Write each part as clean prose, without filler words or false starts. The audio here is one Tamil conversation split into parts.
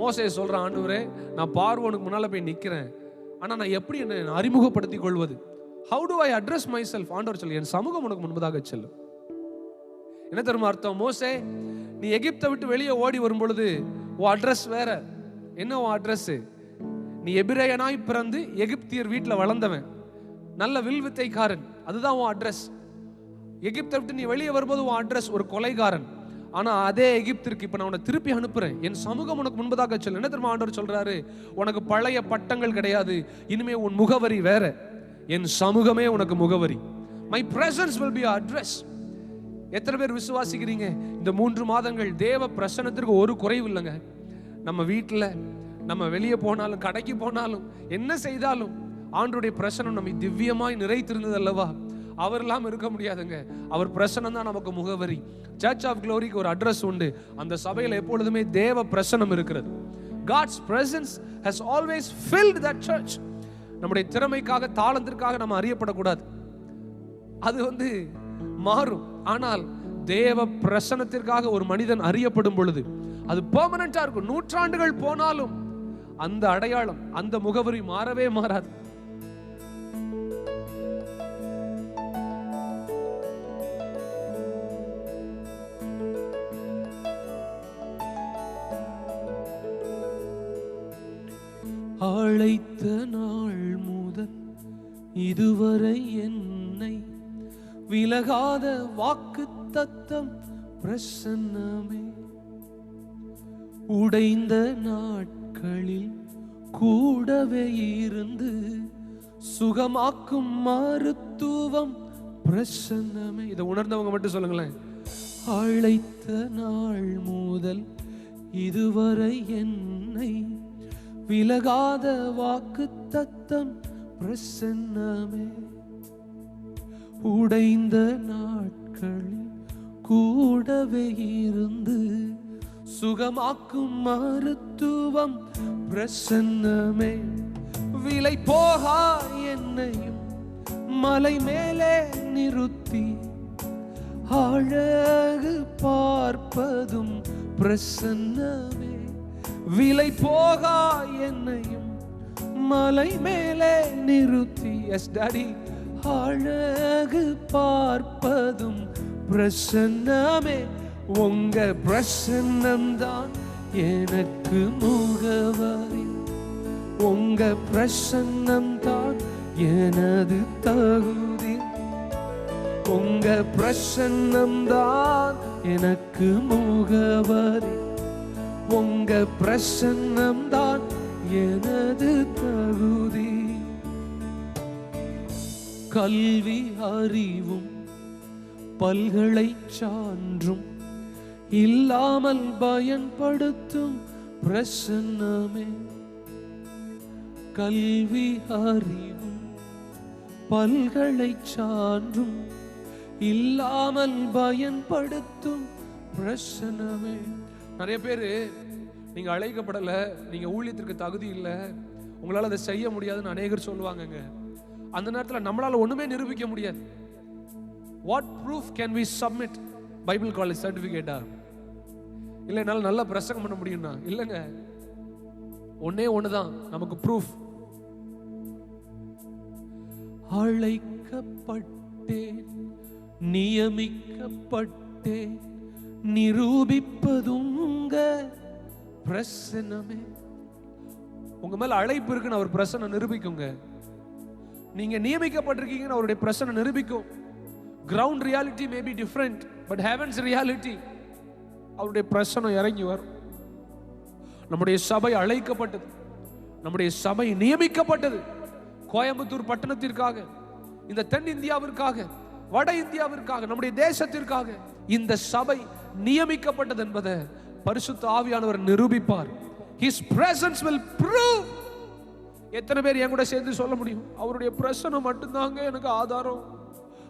மோசே சொல்றான், ஆண்டவரே நான் பார்வோனுக்கு முன்னால போய் நிக்கிறேன், ஆனா நான் எப்படி என்னை அறிமுகப்படுத்திக் கொள்வது? How do I address myself? ஆண்டவர் சொல்லி, என் சமூகம் உனக்கு முன்பதாக செல்லும். என்ன தெரியுமா அர்த்தம்? மோசே, நீ எகிப்தை விட்டு வெளியே ஓடி வரும் பொழுது உன் அட்ரஸ் வேற. என்ன உன் அட்ரஸ்? நீ எபிரேயனாய் பிறந்து எகிப்தியர் வீட்டில் வளர்ந்தவன், நல்ல வில்வித்தைக்காரன், அதுதான் உன் அட்ரஸ். எகிப்தை விட்டு நீ வெளியே வரும்போது உன் அட்ரஸ் ஒரு கொலைகாரன். ஆனா அதே எகிப்திற்கு இப்ப நான் உன்னை திருப்பி அனுப்புறேன், என் சமூகம் உனக்கு முன்பதாக செல்லும். என்ன தெரியுமா ஆண்டவர் சொல்றாரு? உனக்கு பழைய பட்டங்கள் கிடையாது, இனிமே உன் முகவரி வேற. என் சமூகமே உனக்கு முகவரி. My presence will be your address. எத்தனை பேர் விசுவாசிக்கிறீங்க? இந்த 3 மாதங்கள் தேவ பிரசன்னத்திற்கு ஒரு குறைவு இல்லைங்க. நம்ம வீட்டில், நம்ம வெளியே போனாலும், கடைக்கு போனாலும், என்ன செய்தாலும் ஆண்டவருடைய பிரசன்னம் நம்மை திவ்யமாய் நிறைத்திருந்தது அல்லவா? அவர் இல்லாமல் இருக்க முடியாதுங்க. அவர் பிரசன்னம் தான் நமக்கு முகவரி. சர்ச் ஆஃப் க்ளோரிக்கு ஒரு அட்ரஸ் உண்டு. அந்த சபையில் எப்பொழுதுமே தேவ பிரசன்னம் இருக்கிறது. God's presence has always filled that church. நம்முடைய திறமைக்காக, தாளந்திற்காக நம்ம அறியப்படக்கூடாது, அது மாறும். ஆனால் தேவ பிரசன்னத்திற்காக ஒரு மனிதன் அறியப்படும் பொழுது அது பெர்மனண்டா இருக்கும். நூற்றாண்டுகள் போனாலும் அந்த அடையாளம், அந்த முகவரி மாறவே மாறாது. அழைத்த நாள் முதல் இதுவரை என்னை விலகாத வாக்கு தத்தம் பிரசன்னமே. உடைந்த நாட்களில் கூடவே இருந்து சுகமாக்கும் மருத்துவம் பிரசன்னமே. இதை உணர்ந்தவங்க மட்டும் சொல்லுங்களேன். அழைத்த நாள் முதல் இதுவரை என்னை விலகாத வாக்கு தத்தம் பிரசன்னமே. உடைந்த நாட்களில் கூடவே இருந்து சுகமாக்கும் மருத்துவம் பிரசன்னமே. விலை போகா என்னையும் மலை மேலே நிறுத்தி அழகு பார்ப்பதும் பிரசன்னமே. விலை போகா என்னையும் மலை மேலே நிறுத்தி, எஸ் டாடி, அழகு பார்ப்பதும் பிரசன்னமே. உங்க பிரசன்னம் தான் எனக்கு முகவரி. உங்க பிரசன்னம் தான் எனது தகுதி. உங்க பிரசன்னம் தான் எனக்கு முகவரி. உங்க பிரசன்னம் தான் எனது தகுதி. கல்வி அறிவும் பல்கலை சான்றும் இல்லாமல் பயன்படுத்தும் பிரசன்னமே. கல்வி அறிவும் பல்கலை சான்றும் இல்லாமல் பயன்படுத்தும் பிரசன்னமே. நிறைய பேரு நீங்க அழைக்கப்படல, நீங்க ஊழியத்திற்கு தகுதி இல்லை, உங்களால அதை செய்ய முடியாதுன்னு அநேகர் சொல்லுவாங்க. அந்த நேரத்தில் நம்மளால ஒண்ணுமே நிரூபிக்க முடியாது. What proof can we submit? Bible college சர்டிபிகேட்டா? இல்லை என்னால் நல்லா பிரசங்கம் பண்ண முடியும்னா? இல்லைங்க, ஒன்னே ஒண்ணுதான் நமக்கு ப்ரூஃப். அழைக்கப்பட்டேன், நியமிக்கப்பட்டேன், நிரூபிப்பதும் பிரசன்னமே. உங்க மேல அழைப்பு இருக்குன்னு அவர் பிரசன்னம் நிரூபிக்குங்க. நீங்க நியமிக்கப்பட்டிருக்கீங்கன்னு அவருடைய பிரசன்னம் நிரூபிக்கும். Ground reality may be different, but heavens reality அவருடைய பிரசன்னம் இறங்கி வரும். நம்முடைய சபை அழைக்கப்பட்டது, நம்முடைய சபை நியமிக்கப்பட்டது. கோயம்புத்தூர் பட்டணத்திற்காக, இந்த தென் இந்தியாவிற்காக, வட இந்தியாவிற்காக, நம்முடைய தேசத்திற்காக இந்த சபை நியமிக்கப்பட்டது என்பதை பரிசுத்த ஆவியானவர் நிரூபிப்பார். His presence will prove. எத்தனை பேர் என் கூட சேர்ந்து சொல்ல முடியும்? அவருடைய பிரசன்னம் மட்டும்தாங்க எனக்கு ஆதாரம்,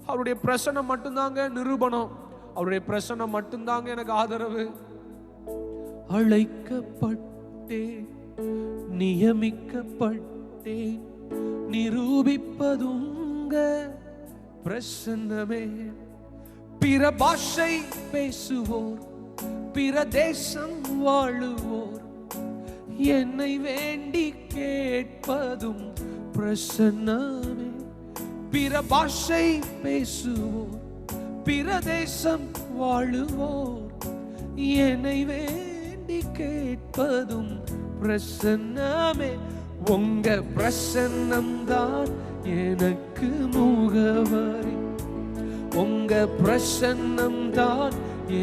அவருடைய பிரசன்னம் மட்டும்தாங்க நிரூபணம், அவருடைய பிரசன்னம் மட்டும்தாங்க எனக்கு ஆதரவு. அழைக்கப்பட்டேன், நியமிக்கப்பட்டேன், நிரூபிப்பதும் பிரசன்னமே. பிற பாஷை பேசுவோர், பிற தேசம் வாழுவோர், என்னை வேண்டி கேட்பதும் பிரசன்னமே. பிற பாஷை பேசுவோர், பிற தேசம் வாழுவோர், என்னை வேண்டி கேட்பதும் பிரசன்னமே. உங்க பிரசன்னம் தான் எனக்கு முகவரி, உங்க பிரசன்னம் தான்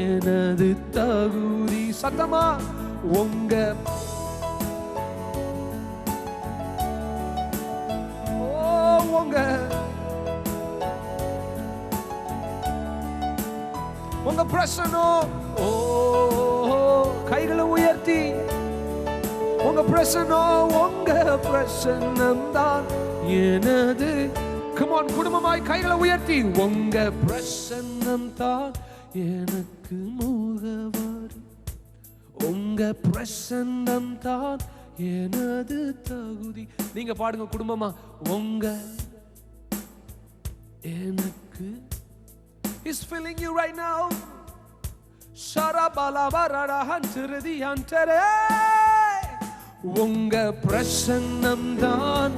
எனது தகுதி. சத்தமா உங்க உங்க பிரசன்னம். ஓ கைகளை உயர்த்தி உங்க பிரசன்னம், உங்க பிரசன்னம் தான் எனது. Come on, குடும்பமாய் கைகளை உயர்த்தி உங்க பிரசன்னம் தான் எனக்கு முகவரி, உங்க பிரசன்னம் தான் எனது தகுதி. நீங்க பாடுங்க குடும்பமா. உங்க எனக்கு is filling you right now. Sharabalabara hantirdi hantere. உங்க பிரசன்னம் தான்.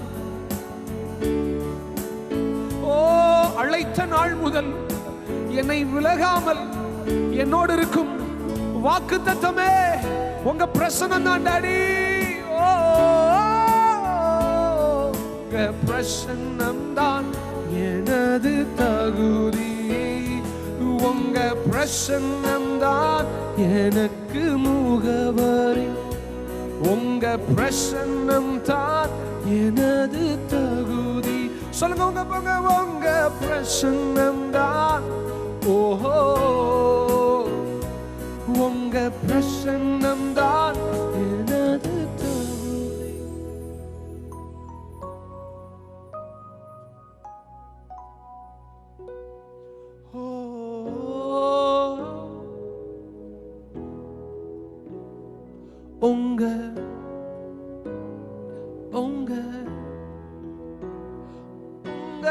ஓ அழைத்த நாள் முதல் என்னை விலகாமல் என்னோடு இருக்கும் வாக்குத்தத்தமே உங்க பிரசன்னம் தான் டாடி. ஓ உங்க பிரசன்னம் தான் எனது தகுதி, உங்க பிரசன்னம் தான் எனக்கு முகவரி, உங்க பிரசன்னம் தான் எனது தகுதி. சொல்லுங்க உங்க பொங்க உங்க பிரசன்னம் தான். ஓஹோ உங்க பிரசன்னம் தான் எனது தகுதி. உங்க உங்க உங்க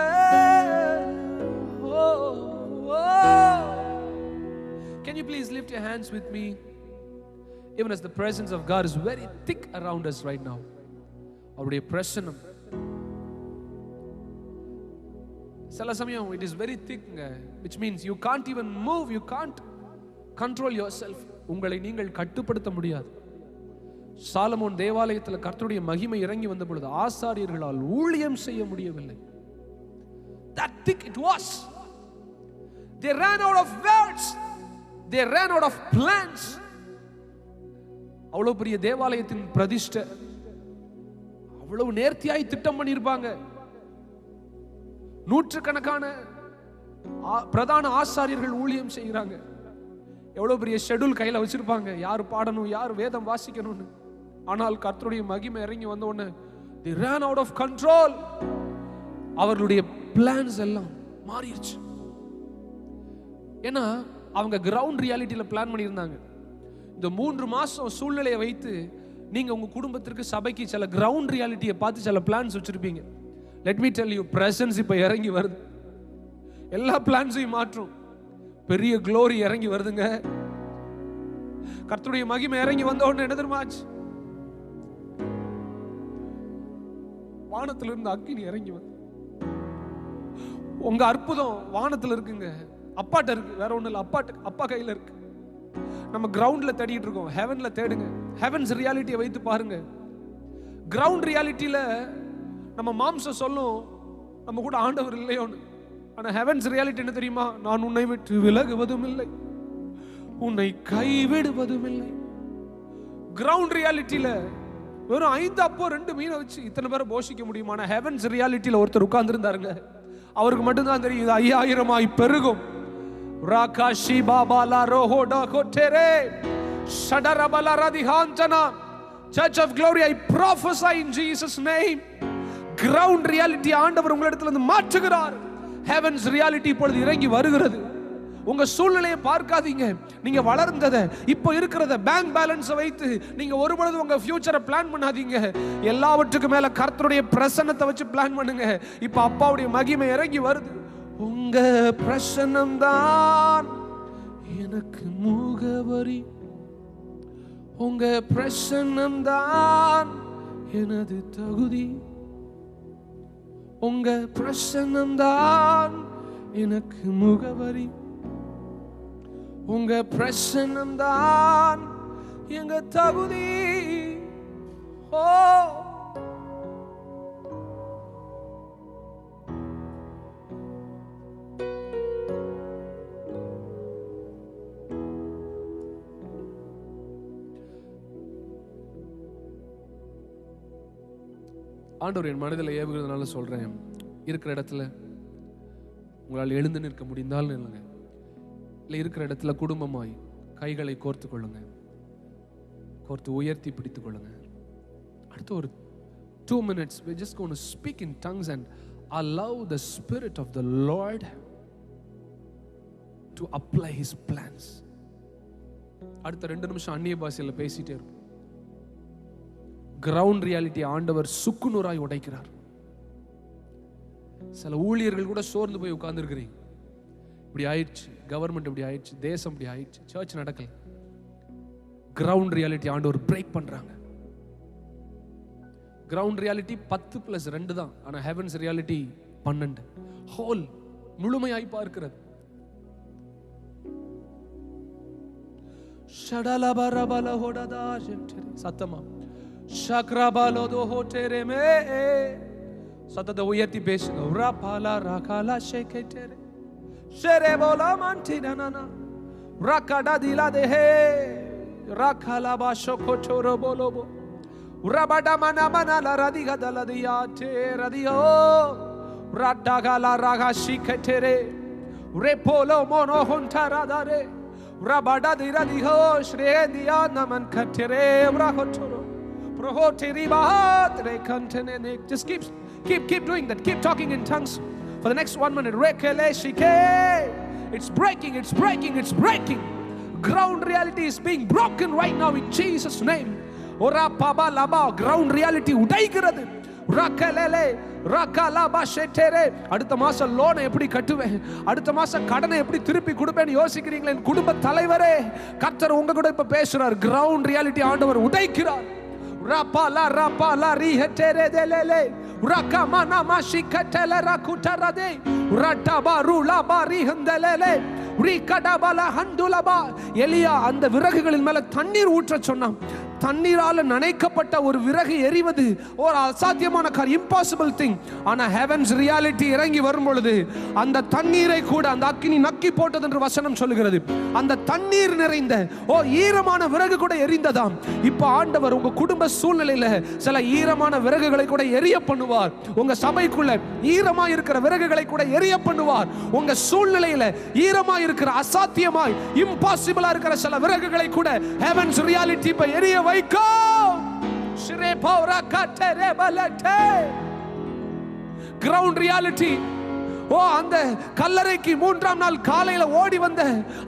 Can you please lift your hands with me? Even as the presence of God is very thick around us right now. அவருடைய பிரசன்னம் சில சமயம் it is very thick, which means you can't even move, you can't control yourself. உங்களை நீங்கள் கட்டுப்படுத்த முடியாது. சாலமோன் தேவாலயத்தில் கர்த்தருடைய மகிமை இறங்கி வந்த பொழுது ஆசாரியர்களால் ஊழியம் செய்ய முடியவில்லை. That thick it was. They ran out of words. They ran out of plans. அவ்வளவு பெரிய தேவாலயத்தின் பிரதிஷ்டை, அவ்வளவு நேர்த்தியாய் திட்டம் பண்ணியிருப்பாங்க. நூற்றுக்கணக்கான பிரதான ஆசாரியர்கள் ஊழியம் செய்கிறாங்க. எவ்வளவு பெரிய ஷெட்யூல் கையில வச்சிருப்பாங்க, யார் பாடணும், யார் வேதம் வாசிக்கணும்னு. ஆனால் கர்த்தருடைய மகிமை இறங்கி வந்த உடனே they ran out of control. அவர்களுடைய பிளான்ஸ் எல்லாம் மாறிடுச்சு. ஏன்னா அவங்க கிரவுண்ட் ரியாலிட்டியில பிளான் பண்ணியிருந்தாங்க. இந்த 3 மாசம் சூழ்நிலையை வைத்து நீங்க உங்க குடும்பத்திற்கு சபைக்கு சில கிரவுண்ட் ரியாலிட்டியை பார்த்து சில பிளான்ஸ் வச்சிருப்பீங்க. Let me tell you, presence இப்ப இறங்கி வருது, எல்லா பிளான்ஸையும் மாற்றும். பெரிய க்ளோரி இறங்கி வருதுங்க. கர்த்தருடைய மகிமை இறங்கி வந்த உடனே என்ன தெரியுமாச்சு? வானத்துல இருந்து அக்கினி இறங்கி வந்து உங்க அற்புதம் வானத்துல இருக்குங்க, அப்பாட்ட இருக்கு, வேற ஒண்ணு இல்ல. அப்பா கையில இருக்கு. நம்ம கிரவுண்ட்ல தேடிட்டு இருக்கோம், ஹெவன்ல தேடுங்க. ஹெவன்ஸ் ரியாலிட்டியை வைத்து பாருங்க. கிரவுண்ட் ரியாலிட்டியில நம்ம மாம்சம் சொல்லும் நம்ம கூட ஆண்டவர் இல்லையோன்னு. ஆனா ஹெவன்ஸ் ரியாலிட்டி என்ன தெரியுமா? நான் உன்னை விட்டு விலகுவதும் இல்லை, உன்னை கைவிடுவதும் இல்லை. கிரவுண்ட் ரியாலிட்டியில வெறும் 5 அப்போ 2 மீனை வச்சு இத்தனை பேரை போஷிக்க முடியுமா? ஹெவன்ஸ் ரியாலிட்டியில ஒருத்தர் உட்கார்ந்து இருந்தாருங்க, அவருக்கு மட்டும்தான் தெரியும் இது 5000 பெருகும். ராகாஷி பாபாலா ரோஹோடா கோட்டேரே ஷடரபலா ரதிஹாஞ்சனா. Church of Glory, I prophesy in Jesus name, ground reality ஆண்டவர் உங்களிடத்துல இருந்து மாற்றுகிறார். ஹெவன்ஸ் ரியாலிட்டி இப்பொழுது இறங்கி வருகிறது. உங்க சூழ்நிலையை பார்க்காதீங்க, நீங்க வளர்ந்ததை இப்போ இருக்கிறத பேங்க் பேலன்ஸ் வைத்து நீங்க ஒருபொழுது உங்க ஃபியூச்சரை பிளான் பண்ணாதீங்க. எல்லாவற்றுக்கும் மேல கர்த்தருடைய பிரசன்னத்தை வச்சு பிளான் பண்ணுங்க. இப்போ அப்பாவுடைய மகிமை இறங்கி வருது. உங்க பிரசன்னம் தான் எனக்கு முகவரி, உங்க பிரசன்னம் தான் எனது தகுதி, உங்க பிரசன்னம் தான் எனக்கு முகவரி, உங்க பிரசன்னம் தான் எங்க தகுதி. ஓ ஆண்டவர் என் மனதில் ஏவுகிறதுனால சொல்றேன், இருக்கிற இடத்துல உங்களால் எழுந்து நிற்க முடிந்தால் நில்லுங்க. இல்லை இருக்கிற இடத்துல குடும்பமாய் கைகளை கோர்த்து கொள்ளுங்க, கோர்த்து உயர்த்தி பிடித்துக் கொள்ளுங்க. அடுத்த ஒரு 2 minutes we're just going to speak in tongues and allow the Spirit of the Lord to apply His plans. அடுத்த 2 நிமிஷம் அந்நிய பாஷையில் பேசிட்டே இருக்கும். கிரவுண்ட் ரியாலிட்டி ஆண்டவர் சுக்குநூறாய் உடைக்கிறார். சில ஊழியர்கள் கூட சோர்ந்து போய் உட்கார்ந்து இருக்கிறீங்க. இப்படி ஆயிடுச்சு, கவர்மெண்ட் இப்படி ஆயிடுச்சு, தேசம் இப்படி ஆயிடுச்சு, சர்ச் நடக்கல. கிரவுண்ட் ரியாலிட்டி ஆண்டவர் பிரேக் பண்றாங்க. கிரவுண்ட் ரியாலிட்டி 10+2 தான், ஆனா ஹெவன்ஸ் ரியாலிட்டி 12. ஹோல் முழுமையாய் பார்க்கிறது. சத்தமா சத்தத்தை உயர்த்தி பேசுங்க. ரபாலா ரகாலா ஷேகேட்டரே ஷெரேபோலா மான்டினானா ரகாடா திலா தேஹே ரகாலா பாஷோகோட்டோரோ போலோபோ ரபாடா மனா மனா லா ரதிகா தலதியா தே ரதியோ ரடாகாலா ரகா ஷிகேட்டரே ரெபோலோ மோனோ ஹொன்டாராதாரே ரபாடா திரா திஹோ ஸ்ரேதியா நமன் கட்டரே ரஹோட்டோரோ prohoteri bahat re kantene. Just keep doing that. Keep talking in tongues for the next 1 minute. Rekele shike. It's breaking, it's breaking, it's breaking. Ground reality is being broken right now in Jesus name. Ora paba laba ground reality udaigirathu. Rakalele rakalaba shetere. அடுத்த மாசம் லோனை எப்படி கட்டுவேன், அடுத்த மாசம் கடனை எப்படி திருப்பி கொடுப்பேன்னு யோசிக்கிறீங்களே என் குடும்ப தலைவரே, கர்த்தர் உங்க கூட இப்ப பேசுறார். கிரவுண்ட் ரியாலிட்டி ஆண்டவர் உடைக்கிறார். Rapala rapala rihetere delele rakamana mashikatele rakutarade ratabaru labari handelele rikadabala handulaba. எலியா அந்த விறகுகளின் மேல தண்ணீர் ஊற்ற சொன்னான். தண்ணீரால நனைக்கப்பட்ட ஒரு விறகு எரிவது ஒரு அசாத்தியமான காரியம், இம்பாசிபிள் திங். ஆனா ஹெவன்ஸ் ரியாலிட்டி இறங்கி வரும் பொழுது அந்த தண்ணீரை கூட அந்த அக்கினி நக்கி போட்டது என்று வசனம் சொல்லுகிறது. அந்த தண்ணீர் நிறைந்த ஈரமான விறகு கூட எரிந்ததாம். இப்ப ஆண்டவர் உங்க குடும்ப சூழ்நிலையில சில ஈரமான விறகுகளை கூட எரிய பண்ணுவார். உங்க சபைக்குள்ள ஈரமா இருக்கிற விறகுகளை கூட எரிய பண்ணுவார். உங்க சூழ்நிலையில ஈரமா இருக்கிற அசாத்தியமாய் இம்பாசிபிளா இருக்கிற சில விறகுகளை கூட ஹெவன்ஸ் ரியாலிட்டி இப்ப எரிய வைக்கோ. Ground reality. அந்த கல்லறைக்கு 3ஆம் நாள் காலையில ஓடி வந்த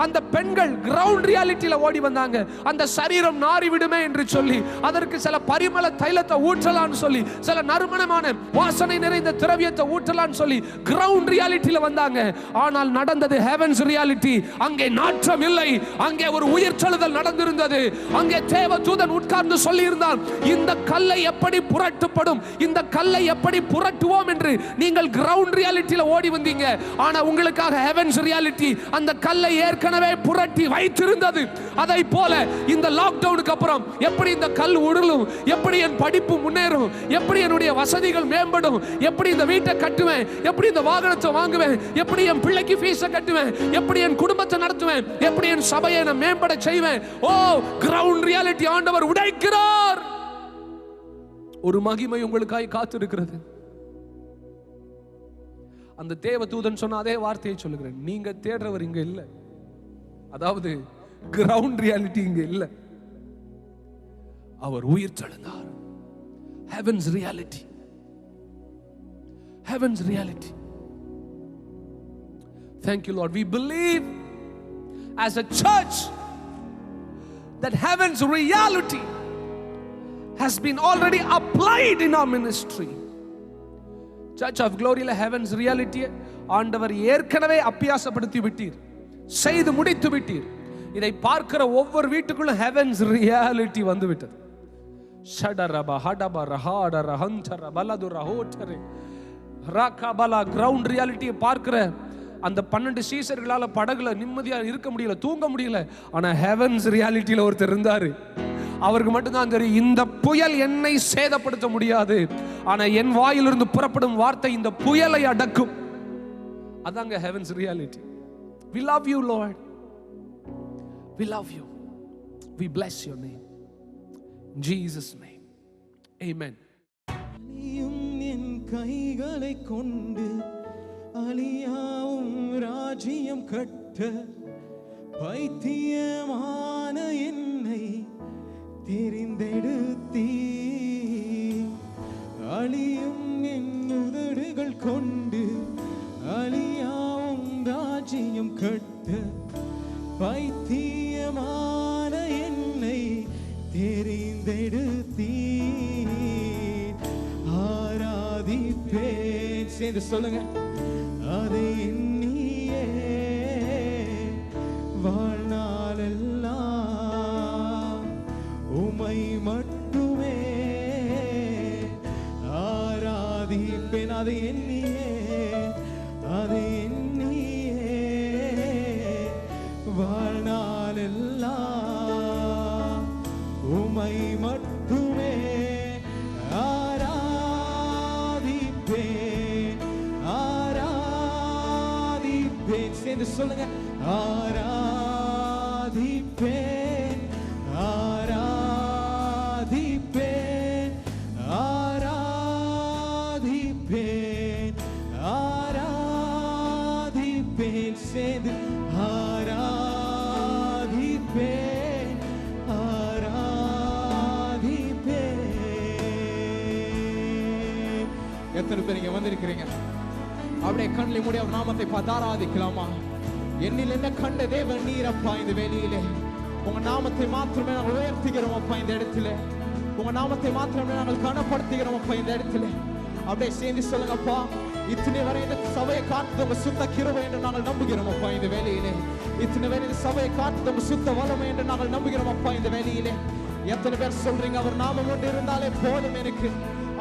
அந்த பெண்கள் கிரவுண்ட் ரியாலிட்டியில ஓடி வந்தாங்க. அந்த சரீரம் நாறி விடுமே என்று சொல்லி அதற்கு சில பரிமள தைலத்தை ஊற்றலான்னு சொல்லி, சில நறுமணமான வாசனை நிறைந்த திரவியத்தை ஊற்றலான்னு சொல்லி கிரவுண்ட் ரியாலிட்டியில வந்தாங்க. ஆனால் நடந்தது ஹெவன்ஸ் ரியாலிட்டி. அங்கே நாற்றம் இல்லை, அங்கே ஒரு உயிர்த்தெழுதல் நடந்திருந்தது. அங்கே தேவதூதன் உட்கார்ந்து சொல்லி இருந்தான், இந்த கல்லை எப்படி புரட்டப்படும், இந்த கல்லை எப்படி புரட்டுவோம் என்று. நீங்கள் கிரவுண்ட் ரியாலிட்டியில ஓடி வந்தீங்க, ஆனா உங்களுக்காக ஹெவன்ஸ் ரியாலிட்டி அந்த கல்லை ஏற்கனவே புரட்டி வைத்திருந்தது. அதை போல இந்த லாக்டவுனுக்கு அப்புறம் எப்படி இந்த கல் உருளும், எப்படி என் படிப்பு முன்னேறும், எப்படி என்னுடைய வசதிகள் மேம்படும், எப்படி இந்த வீட்டை கட்டுவேன், எப்படி இந்த வாகனத்தை வாங்குவேன், எப்படி என் பிள்ளைக்கு ஃபீஸை கட்டுவேன், எப்படி என் குடும்பத்தை நடத்துவேன், எப்படி என் சபையை நான் மேம்பட செய்வேன். கிரவுண்ட் ரியாலிட்டி ஆண்டவர் உடைக்கிறார். ஒரு மகிமை உங்களுக்காய் காத்திருக்கிறது. அந்த தேவதூதன் சொன்ன அதே வார்த்தையை சொல்லுகிறேன், நீங்க தேடுறவர் இங்க இல்ல. அதாவது கிரவுண்ட் ரியாலிட்டி இங்க இல்ல, அவர் உயிர்த்தெழுந்தார். Heavens reality, heavens reality. Thank you Lord. We believe as a church that heaven's reality has been already applied in our ministry. Church of Gloryல heavens reality ஆண்டவர் ஏற்கனவே அபியாசப்படுத்தி விட்டீர், செய்து முடித்து விட்டீர். இதை பார்க்கிற ஒவ்வொரு வீட்டுக்குள்ள ஹெவன்ஸ் ரியாலிட்டி வந்து விட்டது. ஷடரப ஹடப ரஹாட ரஹந்தர பலது ரஹோட்டரே ராகபலா கிரவுண்ட் ரியாலிட்டியை பார்க்கிற அந்த 12 சீசர்களால படகுல நிம்மதியா இருக்க முடியல, தூங்க முடியல. ஆனா ஹெவன்ஸ் ரியாலிட்டியில ஒருத்தர் இருந்தாரு. அவருக்கு மட்டும்தான் தெரியும், இந்த புயல் என்னை சேதப்படுத்த முடியாது, ஆனா என் வாயிலிருந்து புறப்படும் வார்த்தை இந்த புயலை அடக்கும். அதாங்க heavens reality. We love you, Lord. We love you. We bless your name. In Jesus' name. Amen. என் கைகளை கொண்டு அழியாவும் ராஜ்யம் கட்ட பைத்தியமான என்னை தெரிந்தெடுத்தீ. அழியும் என் உதடுகள் கொண்டு அழியாவும் ராஜ்யம் கட்ட பைத்தியமான என்னை தெரிந்தெடுத்தீ. ஆராதிப்பேன், சேர்ந்து சொல்லுங்க. அதை எண்ணியே வாழ்நாளெல்லாம் உமை மட்டுமே ஆராதிப்பேன். அதை எண்ணியே, அதை எண்ணியே வாழ்நாளெல்லாம் உமை மட்டுமே ஆராதிப்பேன், ஆராதிப்பேன். சேர்ந்து சொல்லுங்க. ஆராதிப்பேன், ஆராதிப்பேன், ஆராதிப்பேன், ஆராதிப்பேன். சேர்ந்து ஆராதிப்பேன், ஆராதிப்பேன். எத்தனை பேர் இங்க வந்திருக்கிறீங்க? அப்படியே கண்ணில் மூடி அவர் நாமத்தை பார்த்து ஆராதிக்கலாமா? என்னில் என்ன கண்ட தேவன் நீரப்பா. இந்த வேலையிலே உங்க நாமத்தை மாத்திரமே நாங்கள் உயர்த்துகிறோம் அப்பா. இந்த இடத்துல உங்க நாமத்தை மாத்திரமே நாங்கள் கனப்படுத்துகிறோம் அப்பா. இந்த இடத்துல அப்படியே சேர்ந்து சொல்லுங்கப்பா. இத்தனை வரை இந்த சபையை காத்து உங்க சுத்த கிருபை என்று நாங்கள் நம்புகிறோம் அப்பா. இந்த வேலையிலே இத்தனை வரை இந்த சபையை காத்து உங்க சுத்த வல்லமை என்று நாங்கள் நம்புகிறோம் அப்பா. இந்த வேலையிலே எத்தனை பேர் சொல்றீங்க, அவர் நாமம் ஒன்று இருந்தாலே போதும் எனக்கு,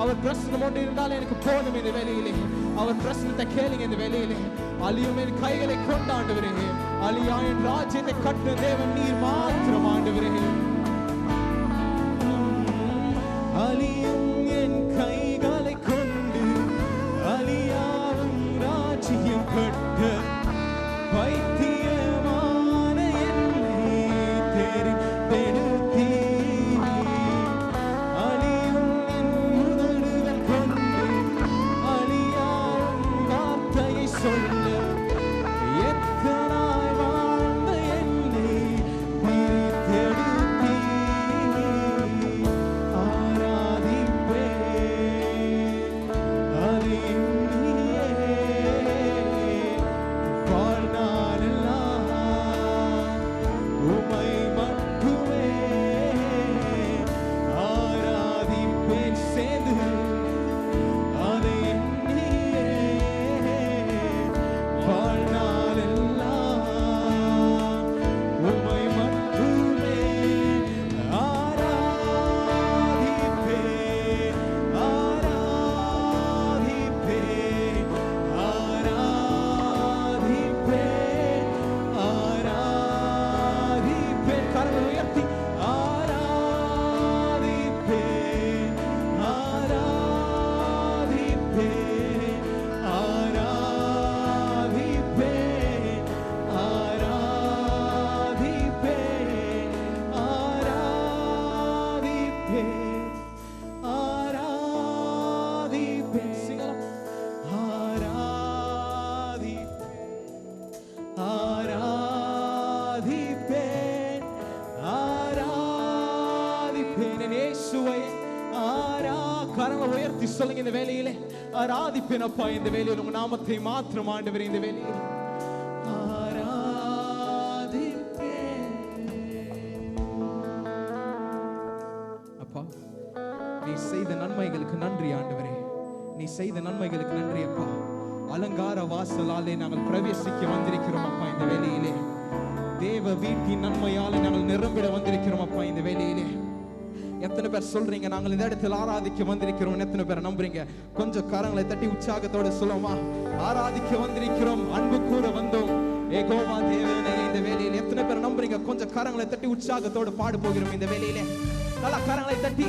அவர் பிரசனம் ஒன்று இருந்தாலே எனக்கு போதும். இந்த வேலையிலே அவர் பிரசனத்தை கேளுங்க. இந்த வேலையிலே அழியும் என் கைகளை கொண்டு ஆண்டவரே, அழியா என் ராஜ்யத்தை கட்டு தேவன் நீர் மாத்திரம் ஆண்டவரே. அழியும் என் கைகளை கொண்டு அழியாவும் ராஜ்யம் கட்ட பைத்தியமான என்னை தெரிந்தெடுத்தீ. அழியும் என் உதடுகள் கொண்டு அழியாவும் வார்த்தையை சொல்ல எத்தனாய் வாழ்ந்த என்னை பிரித்தெடுத்தீ. ஆராதிப்பேன், அதை எண்ணியே வாழ்நாளெல்லாம் உமை மட்டுமே ஆராதிப்பேன். சேர்ந்து அதை எண்ணியே வாழ்நாளெல்லாம் உமை மட்டுமே ஆராதிப்பேன், ஆராதிப்பேன், ஆராதிப்பேன், ஆராதிப்பேன். கரங்களை உயர்த்தி ஆராதிப்பேன், ஆராதிப்பேன், ஆராதிப்பேன், ஆராதிப்பேன், ஆராதிப்பேன், ஆராதிப்பேன். சிங்கலாம். ஆராதிப்பேன், ஆராதிப்பேன் என் இயேசுவை கரங்களை உயர்த்தி சொல்லுங்க. இந்த வேலையிலே ஆராதிப்பேன் அப்பா. இந்த வேலையில் உங்க நாமத்தை மாத்திரம் ஆண்டவரே. இந்த வேலையில் ஆராதிப்பேன் அப்பா. நீ செய்த நன்மைகளுக்கு நன்றி ஆண்டவரே, நீ செய்த நன்மைகளுக்கு நன்றி அப்பா. அலங்கார வாசலாலே நாங்கள் பிரவேசிக்க வந்திருக்கிறோம் அப்பா. இந்த வேலையிலே தேவ வீட்டின் நன்மையால நாங்கள் நிரம்பிட வந்திருக்கிறோம் அப்பா இந்த வேலையிலே. எத்தனை பேர் சொல்றீங்க நாங்கள் இந்த இடத்தில் ஆராதிக்க வந்திருக்கிறோம்? எத்தனை பேர் நம்புறீங்க? கொஞ்சம் கரங்களை தட்டி உற்சாகத்தோட சொல்லுமா, ஆராதிக்க வந்திருக்கிறோம், அன்பு கூற வந்தோம் யெகோவா தேவனே. இந்த வேலையில எத்தனை பேர் நம்புறீங்க? கொஞ்சம் கரங்களை தட்டி உற்சாகத்தோடு பாடு போகிறோம் இந்த வேலையிலே. நல்லா கரங்களை தட்டி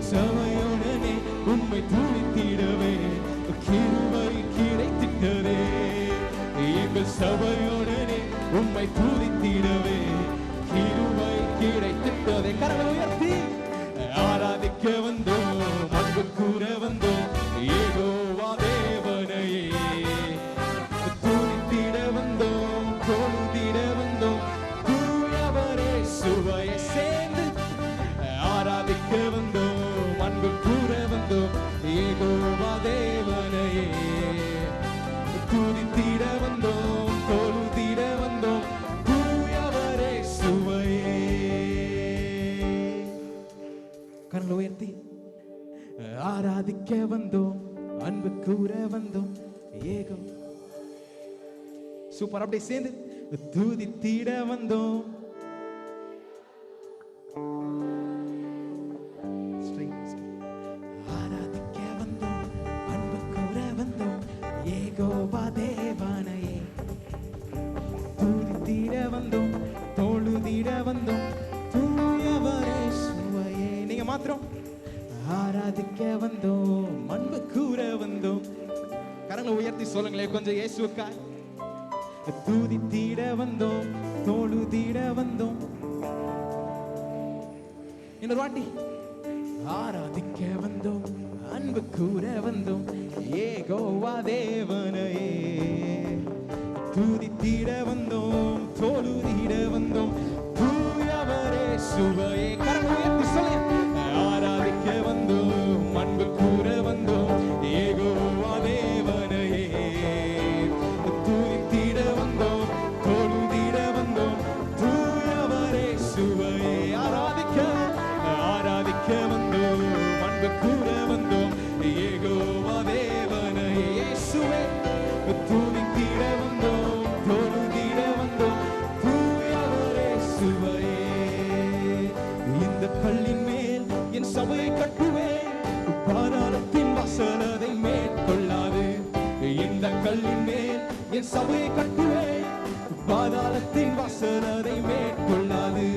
சபையுடனே உம்மை துதித்திடவே கிருபை கிடைத்திட்டதே. எங்கள் சபையுடனே உம்மை துதித்திடவே கிருபை கிடைத்திட்டதே. கரங்களை உயர்த்தி ஆராதிக்க வந்தோம், அன்பு கூற வந்தோம் யெகோவா தேவனையே. துதித்திட வந்தோம், தொழுதிட வந்தோம் தூயவரே சுவையை சேர்ந்து ஆராதிக்க வந்தோம், அன்பு கூற வந்தோம் யெகோவா தேவனையே. துதித்திட வந்தோம், தொழுதிட வந்தோம் தூயவரே சுவையே. கண்களை உயர்த்தி ஆராதிக்க வந்தோம், அன்பு கூற வந்தோம் ஏகோ. சூப்பர். அப்படியே சேர்ந்து துதித்திட வந்தோம், ஆராதிக்க வந்தோம், அன்பு கூற வந்தோம் யெகோவா தேவனையே. துதித்திட வந்தோம், தொழுதிட வந்தோம் தூயவரே சுவையே. நீங்க மாத்திரம் ஆராதிக்க வந்தோம், அன்பு கூற வந்தோம். கரங்களை உயர்த்தி சொல்லுங்களேன் கொஞ்சம் இயேசுவுக்காய். துதித்திட வந்தோம், தொழுதிட வந்தோம். இன்னொரு வாட்டி ஆராதிக்க வந்தோம், அன்பு கூற வந்தோம் யெகோவா தேவனையே. துதித்திட வந்தோம், தொழுதிட வந்தோம் தூயவரே சுவையே. கரங்களை உயர்த்தி சொல்லுங்க. ஆராதிக்க வந்தோம், அன்பு கூற வந்தோம் யெகோவா தேவனையே. துதித்திட வந்தோம், தொழுதிட வந்தோம் தூயவரே சுவையே. ஆராதிக்க வந்தோம், அன்பு கூற வந்தோம் யெகோவா தேவனையே. இயேசுவே துதித்திட வந்தோம், தொழுதிட வந்தோம் தூயவரே சுவையே. இந்த கல்லின் மேல் என் சபையை கட்டுவேன், பாதாளத்தின் வாசல் அதை மேற்கொள்ளாது. இந்த கல்லின் மேல் என் சபையை கட்டுவேன், பாதாளத்தின் வாசல் அதை மேற்கொள்ளாது.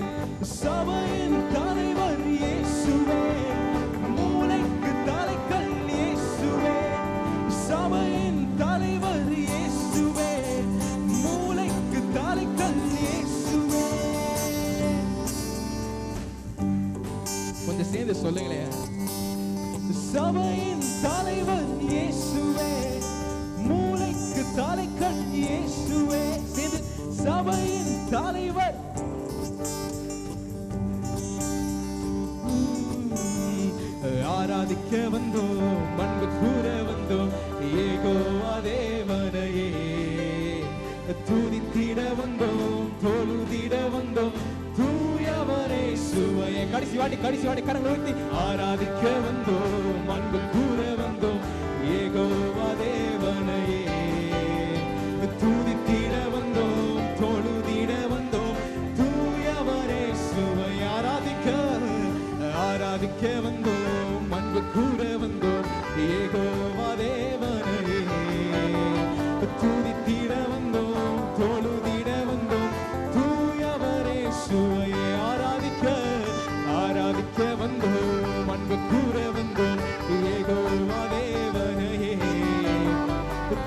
சபையின் தலைவர் இயேசுவே, மூளைக்கு தலைக்கல் இயேசுவே. சபையின் தலைவர் இயேசுவே, சொல்லுங்களேன். சபையின் தலைவர் இயேசுவே, மூளைக்கு தலைக்கண் இயேசுவே. சபையின் தலைவர் ஆராதிக்க வந்தோம், அன்பு கூற வந்தோம், யெகோவா தேவனையே துதித்திட வந்தோம், தொழுதிட வந்தோம், தூயவரே சுவையே. கடைசி வாட்டி கரங்களை உயர்த்தி ஆராதிக்க வந்தோம், அன்பு கூற வந்தோம், யெகோவா தேவனையே துதித்திட வந்தோம், தொழுதிட வந்தோம், தூயவரே சுவை. ஆராதிக்க வந்தோம், அன்பு கூற வந்தோம், யெகோவா தேவனையே துதித்திட வந்தோம், தொழுதிட வந்தோம், தூயவரே சுவையே. ஆராதிக்க வந்தோம், அன்பு கூற வந்தோம், யெகோவா தேவனையே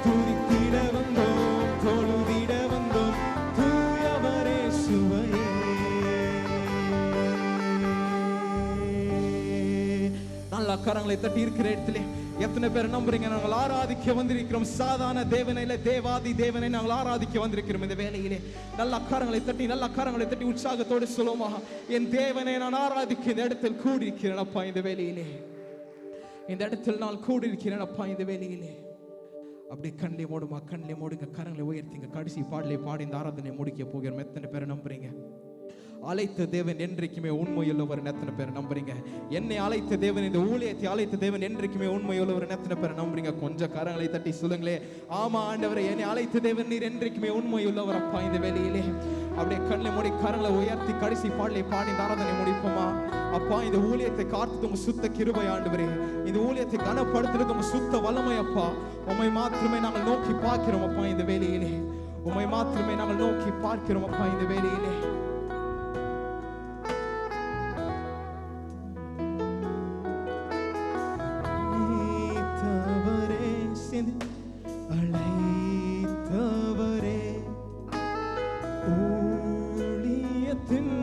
துதித்திட வந்தோம், தொழுதிட வந்தோம், தூயவரே சுவையே. நல்ல கரங்களை தட்டி இருக்கிற இடத்துல எத்தனை பேர் நம்புறீங்க? நாங்கள் ஆராதிக்க வந்திருக்கிறோம். சாதாரண தேவனை இல்ல, தேவாதி தேவனை நாங்கள் ஆராதிக்க வந்திருக்கிறோம். இந்த வேளையிலே நல்ல கரங்களை தட்டி உற்சாகத்தோடு சொல்லுமா, என் தேவனை நான் ஆராதிக்க இந்த இடத்தில் கூடியிருக்கிறேன் அப்பா. இந்த வேளையிலே இந்த இடத்தில் நான் கூடியிருக்கிறேன் அப்பா. இந்த வேளையிலே அப்படியே கண்ணிலே மூடுங்க, கரங்களை உயர்த்திங்க. கடைசி பாடலை பாடி இந்த ஆராதனை முடிக்க போகிறோம். எத்தனை பேர் நம்புறீங்க? அழைத்த தேவன் என்றைக்குமே உண்மையுள்ளவர். எத்தனை பேர் நம்புறீங்க? என்னை அழைத்த தேவன், இந்த ஊழியத்தை அழைத்த தேவன் என்றைக்குமே உண்மையுள்ளவர். எத்தனை பேர் நம்புறீங்க? கொஞ்சம் கரங்களை தட்டி சொல்லுங்களே, ஆமா ஆண்டவரே, என்னை அழைத்த தேவன் நீர் என்றைக்குமே உண்மையுள்ளவர் அப்பா. இந்த வேளையிலே அப்படியே கண்ணில் மூடி கரங்களை உயர்த்தி கடைசி பாடலை பாடி இந்த ஆராதனை முடிப்போமா? அப்பா, இந்த ஊழியத்தை காத்து உங்க சுத்த கிருபை ஆண்டவரே, இந்த ஊழியத்தை கனப்படுத்துறது உங்க சுத்த வல்லமை அப்பா. உம்மை மாத்திரமே நாங்கள் நோக்கி பார்க்கிறோம் அப்பா. இந்த வேளையிலே உம்மை மாத்திரமே நாங்கள் நோக்கி பார்க்கிறோம் அப்பா. இந்த வேளையிலே அழைத்தவரே, ஊழியத்தின்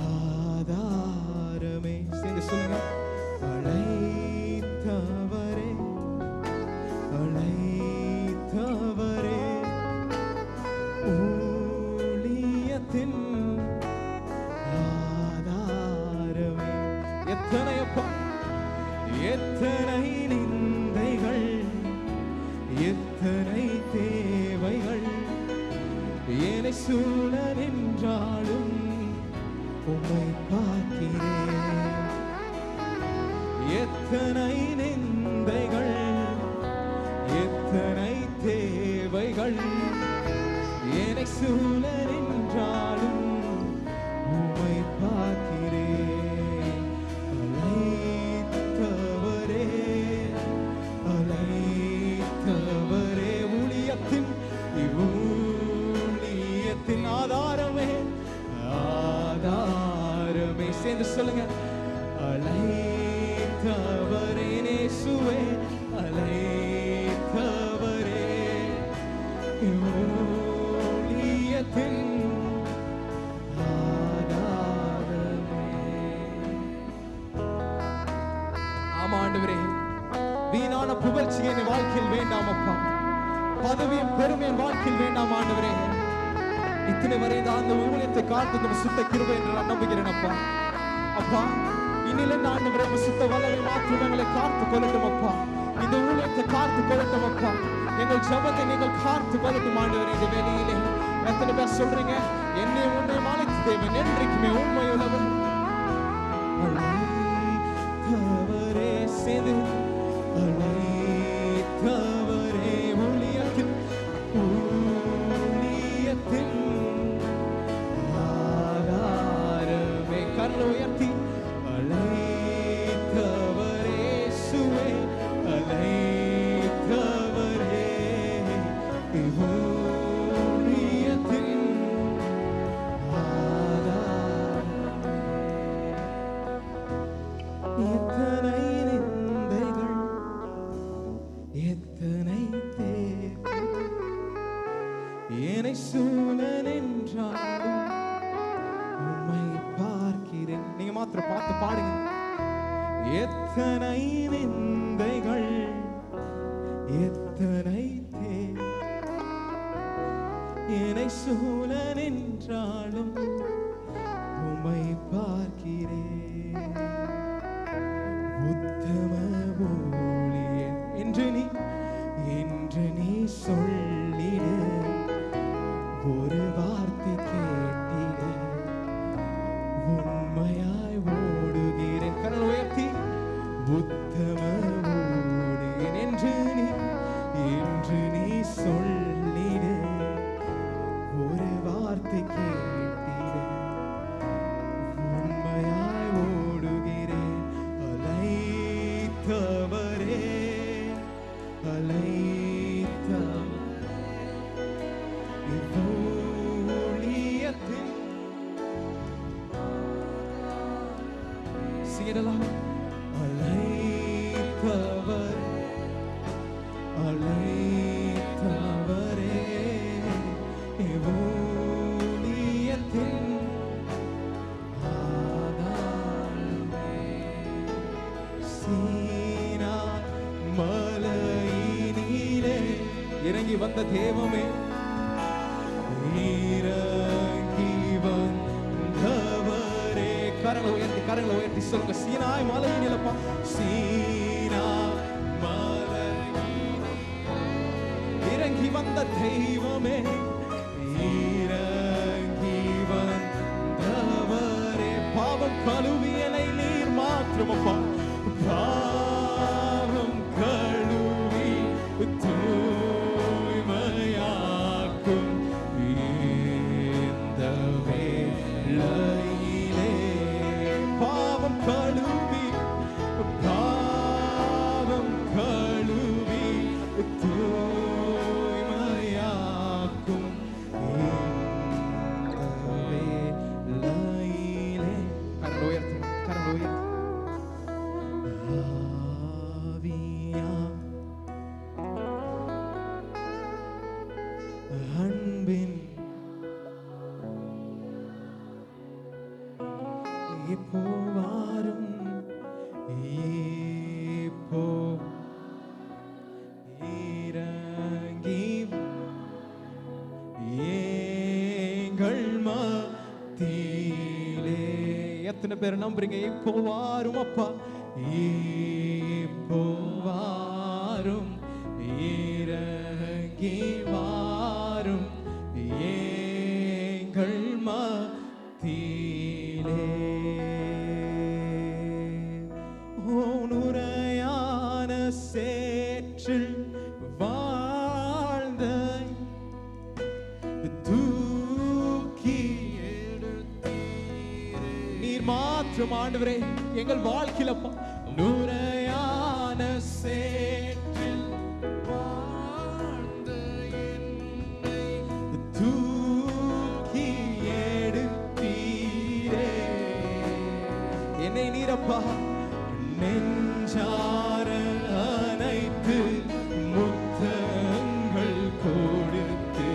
ஆதாரமே. சேர்ந்து சொல்லுங்க, அழைத்தவரே, அழைத்தவரே, ஊழியத்தின் ஆதாரமே. எத்தனை அப்பா, எத்தனை நிந்தைகள், எத்தனை தேவைகள் என்னை சூழ நின்றாலும் உம்மை பார்க்கிறேன். எத்தனை நிந்தைகள், எத்தனை தேவைகள் என்னை சூழ நின்றாலும் உம்மை பார்க்கிறேன். அழைத்தவரே, ஊழியத்தின் ஆதாரமே, ஆதாரமே. சேர்ந்து சொல்லுங்க, அழைத்தவரே இயேசுவே, அழைத்தவரே, ஊழியத்தின் ஆதாரமே. ஆமா ஆண்டவரே, வீணான புகழ்ச்சி என் வாழ்க்கையில் வேண்டாம் அப்பா. பதவியும் பெருமையின் வாழ்க்கையில் வேண்டாம் ஆண்டவரே. இத்தனை வரை அந்த ஊழியத்தை காத்து சுத்த கிருபை என்று நான் நம்புகிறேன் அப்பா. அப்பா, இனிலிருந்து ஆண்டவரே சுத்த வல்லமை மாற்றம் எங்களை காத்து கொள்ளட்டும் அப்பா. இந்த ஊழியத்தை காத்து கொள்ளட்டும் அப்பா. எங்கள் ஜபத்தை நீங்கள் காத்து கொள்ளட்டும் ஆண்டவரே. இந்த வேளையிலே எத்தனை பேர் சொல்றீங்க, என்னை உன்னை அழைத்த தேவன் என்றைக்குமே உண்மையுள்ளவர். அழைத்தவரே, சேர்ந்து அழைத்தவரே, ஊழியத்தின் ஆதாரமே. கரங்களை உயர்த்தி அழைத்தவரே இயேசுவே, அழைத்தவரே, ஊழியத்தின் ஆதாரமே. எத்தனை நிந்தைகள், எத்தனை தேவை என்னை சூழ நின்றாலும் உம்மை பார்க்கிறேன். நீங்க மாத்திரம் பார்த்து பாடுங்க. எத்தனை நிந்தைகள் எத்தனை என்னை சூழ நின்றாலும் உம்மை பார்க்கிறேன். உத்தம ஊழியன் என்று நீ சொல்லிடு, ஒரு வார்த்தை கேட்டிட உண்மையாய் ஓடுகிறேன். கரல் உயர்த்தி உத்தம ஊழியன் என்று நீ சொல்லிடு, ஒரு வார்த்தை கேட்டிட உண்மையாய் ஓடுகிறேன். அலைத்தவரே ஊழியத்தில் சீரலாம். அலைத்தவரே ஊழியத்தில் சீனா மலையினிலே இறங்கி வந்த தேவமே, இறங்கி வந்தவரே. கரங்களை உயர்த்தி சொல்லுங்க. சீனாய் மலையினிலப்பா, சீனா மலையினிலே இறங்கி வந்த தெய்வமே, இறங்கி வந்தவரே. பாவம் கழுவியலை நீர் மாற்றுமப்பா, பாவம் கழுவி தூய்மையாக்கும் இந்த வேளையிலே. பாவம் கழுவி தூய்மையாக்கும் இந்த வேளையிலே. கரங்கள் உயர்த்தும். அன்பின் இப்போ வாரும், இப்போ இறங்கி எங்கள் மத்தியிலே. எத்தனை பேர் நம்புறீங்க? இப்போ வாரும் அப்பா, இப்போ வாரும், இறங்கி வாரும் எங்கள் மத்தியிலே. நுரையான சேற்றில் வாழ்ந்த தூக்கி எடுத்தீரே. நீர் மாற்றம் ஆண்டவரே எங்கள் வாழ்க்கையில. நுரையான சேற்றில் வாழ்ந்த என்னை தூக்கி எடுத்தீரே. என்னை நீரப்பா நெஞ்சார அனைத்து முத்தங்கள் கொடுத்து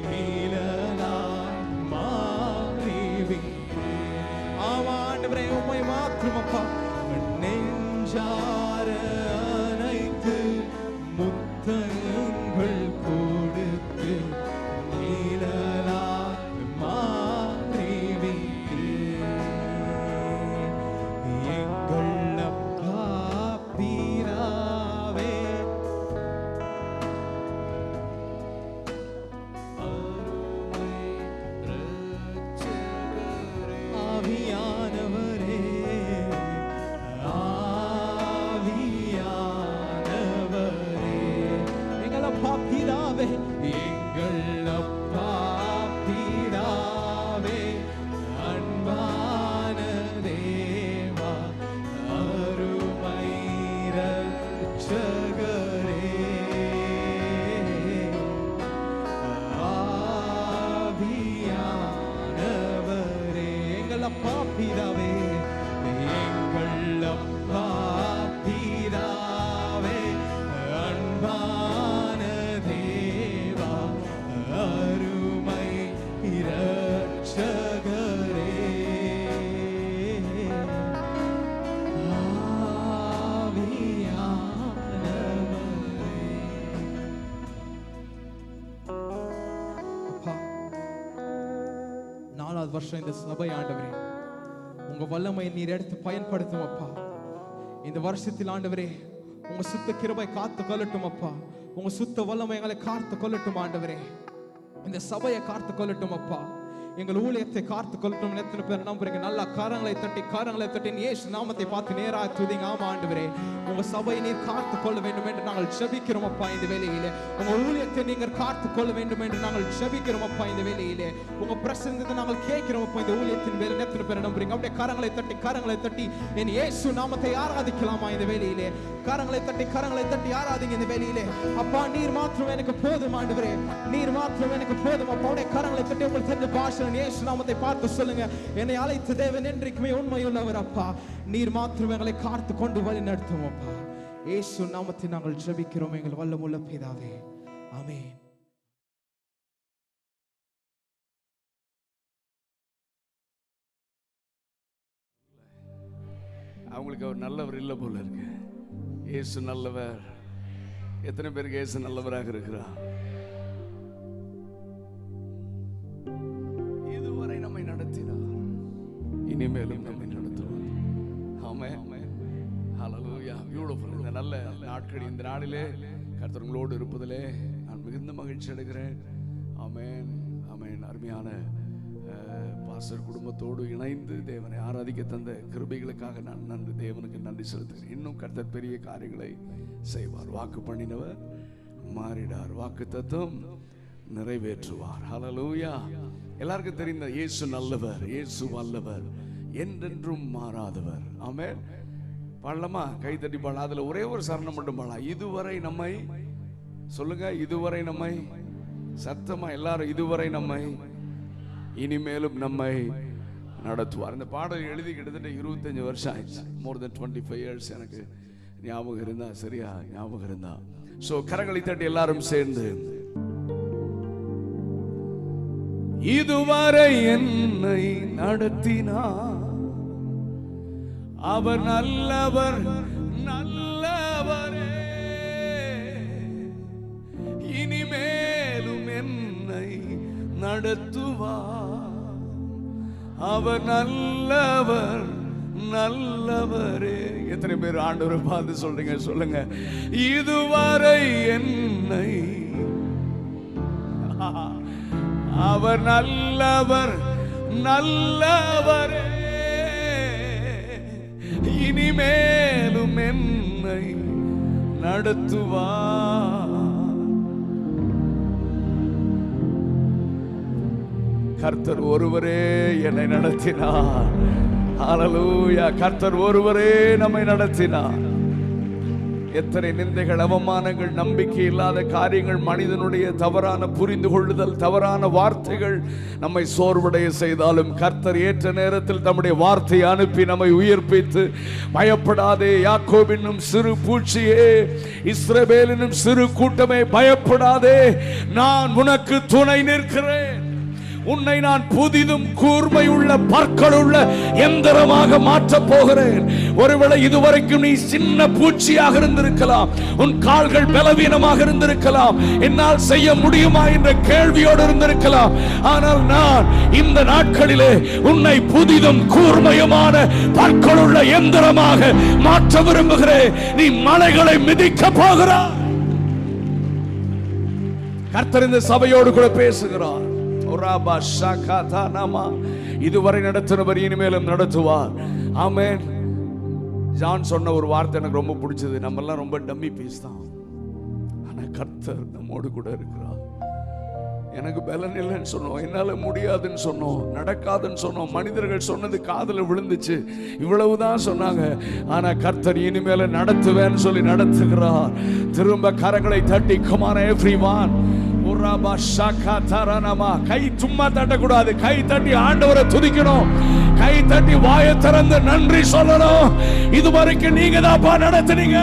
நீலனாய் மாறிவிட்டே. ஆண்டவரே உம்மை மாற்றுமப்பா. நெஞ்சார அனைத்து முத்தங்கள் கொடுத்து நீலனாய் மாறிவிட்டே. எங்கள் அப்பா பிதாவே, ஆவியானவரே, எங்கள் அப்பா பிதாவே, எங்கள் அப்பா பிதாவே, அன்பான தேவா, அருமை இரட்சகரே, ஆவியானவரே. எங்கள் அப்பா பிதாவே, எங்கள் அப்பா பிதாவே, அன்பான தேவா, அருமை இரட்சகரே, 7வது வருஷம் இந்த சபை ஆண்டவரே உங்க வல்லமை நீர் எடுத்து பயன்படுத்தும் அப்பா. இந்த வருஷத்தில் ஆண்டவரே உங்க சுத்த கிருபை காத்து கொள்ளட்டும் அப்பா. உங்க சுத்த வல்லமை எங்களை காத்து கொள்ளட்டும் ஆண்டவரே. இந்த சபையை காத்து கொள்ளட்டும் அப்பா. எங்கள் ஊழியத்தை காத்து கொள்ளட்டும். எத்தனை பேர் நம்புறீங்க? நல்ல கரங்களை தட்டி இயேசு நாமத்தை பார்த்து நேராக துதிங்க. ஆமா ஆண்டவரே உங்க சபையை நீர் காத்து கொள்ள வேண்டும் என்று நாங்கள் ஜெபிக்கிறோம் அப்பா. இந்த வேளையிலே உங்க ஊழியத்தை நீங்கள் காத்து கொள்ள வேண்டும் என்று நாங்கள் ஜெபிக்கிறோம் அப்பா. இந்த வேளையிலே உங்க பிரசன்னத்தை நாங்கள் கேட்கிறோம் அப்பா. இந்த ஊழியத்தின் வேலை எத்தனை பேர் நம்புறீங்க? அப்படியே கரங்களை தட்டி என் இயேசு நாமத்தை ஆராதிக்கலாமா? இந்த வேளையிலே கரங்களை தட்டி ஆராதிங்க இந்த வேளையிலே. அப்பா நீர் மாத்திரம் எனக்கு போதும் ஆண்டவரே, நீர் மாத்திரம் எனக்கு போதும் அப்பா. அப்படியே கரங்களை தட்டி உங்களுக்கு தெரிஞ்ச பாஷை இயேசு நாமத்தை பார்த்து சொல்லுங்க, என்னை அழைத்த தேவன் என்றைக்குமே உண்மையுள்ளவர் அப்பா. நீர் மாத்திரம் எங்களை காத்து கொண்டு வழி நடத்தும் அப்பா. இயேசு நாமத்தை நாங்கள் ஜெபிக்கிறோம் எங்கள் வல்லமுள்ள பிதாவே, ஆமென். அவங்களுக்கு அவர் நல்லவர் இல்லை போல இருக்கு. இயேசு நல்லவர். எத்தனை பேருக்கு இயேசு நல்லவராக இருக்கிறார்? இதுவரை நம்மை நடத்தினார், இனிமேலும் நம்மை நடத்துவார். ஆமென். ஹல்லேலூயா. பியூட்டிஃபுல். இந்த நல்ல நாட்கள், இந்த நாளிலே கர்த்தர் உங்களோடு இருப்பதிலே நான் மிகுந்த மகிழ்ச்சி அடைகிறேன். ஆமென், ஆமென். அருமையான பாஸ்டர் குடும்பத்தோடு இணைந்து தேவனை ஆராதிக்க தந்த கிருபைகளுக்காக நான் தேவனுக்கு நன்றி செலுத்துகிறேன். இன்னும் கர்த்தர் பெரிய காரியங்களை செய்வார். வாக்கு பண்ணினவர் மாறிடார், வாக்கு தத்துவம் நிறைவேற்றுவார். ஹல்லேலூயா. எல்லாருக்கும் தெரிந்த இயேசு நல்லவர், இயேசு வல்லவர், என்றென்றும் மாறாதவர். ஆமென். பாடலாமா? கை தட்டி பாடலாம். அதுல ஒரே ஒரு சரணம் மட்டும் பாடலாம். இதுவரை நம்மை சொல்லுங்க, இதுவரை நம்மை, சத்தமா எல்லாரும், இதுவரை நம்மை, இனிமேலும் நம்மை நடத்துவார். இந்த பாடல் எழுதி கிட்டத்தட்ட 25 வருஷம் ஆயிடுச்சு. மோர் தென் 25 இயர்ஸ். எனக்கு ஞாபகம் இருந்தா, சரியா ஞாபகம் இருந்தா. சோ கரங்களை தட்டி எல்லாரும் சேர்ந்து, இதுவரை என்னை நடத்தினார், அவர் நல்லவர், நல்லவரே, இனிமேலும் என்னை நடத்துவார், அவர் நல்லவர், நல்லவரே. எத்தனை பேர் ஆண்டவரை பார்த்து சொல்றீங்க? சொல்லுங்க, இதுவரை என்னை, அவர் நல்லவர், நல்லவரே, இனிமேலும் என்னை நடத்துவார். கர்த்தர் ஒருவரே என்னை நடத்தினார். ஹல்லேலூயா. கர்த்தர் ஒருவரே நம்மை நடத்தினார். எத்தனை நிந்தைகள், அவமானங்கள், நம்பிக்கை இல்லாத காரியங்கள், மனிதனுடைய தவறான புரிந்து கொள்ளுதல், தவறான வார்த்தைகள் நம்மை சோர்வடைய செய்தாலும் கர்த்தர் ஏற்ற நேரத்தில் தம்முடைய வார்த்தையை அனுப்பி நம்மை உயிர்ப்பித்து, பயப்படாதே யாக்கோபினும் சிறு பூச்சியே, இஸ்ரவேலினும் சிறு கூட்டமே பயப்படாதே, நான் உனக்கு துணை நிற்கிறேன், உன்னை நான் புதிதும் கூர்மையுள்ள பற்களுள்ள எந்திரமாக மாற்றப் போகிறேன். ஒருவேளை இதுவரைக்கும் நீ சின்ன பூச்சியாக இருந்திருக்கலாம், உன் கால்கள் பலவீனமாக இருந்திருக்கலாம், என்னால் செய்ய முடியுமா என்ற கேள்வியோடு இருந்திருக்கலாம். ஆனால் நான் இந்த நாட்களிலே உன்னை புதிதும் கூர்மையுமான பற்களுள்ள எந்திரமாக மாற்ற விரும்புகிறேன். நீ மலைகளை மிதிக்க போகிறாய். கர்த்தர் இந்த சபையோடு கூட பேசுகிறார். இதுவரை நடத்தினவர் இனிமேலும் நடத்துவார். ஆமென். ஜான் சொன்ன ஒரு வார்த்தை எனக்கு ரொம்ப பிடிச்சது. நம்ம எல்லாம் ரொம்ப டம்மி பீஸ் தான், ஆனா கர்த்தர் நம்மோடு கூட இருக்கிறார். எனக்கு பலன் இல்லைன்னு சொன்னோம், என்னால முடியாதுன்னு சொன்னோம், நடக்காதுன்னு சொன்னோம், மனிதர்கள் சொன்னது காதுல விழுந்துச்சு, இவ்வளவுதான் சொன்னாங்க. ஆனா கர்த்தர் இனிமேல நடத்துவேன்னு சொல்லி நடத்துகிறார். திரும்ப கரங்களை தட்டி, come on everyone, கை சும்மா தட்டக்கூடாது, கை தட்டி ஆண்டவரை துதிக்கணும், கை தட்டி வாயை திறந்து நன்றி சொல்லணும். இதுவரைக்கும் நீங்க தான்ப்பா நடத்துனீங்க.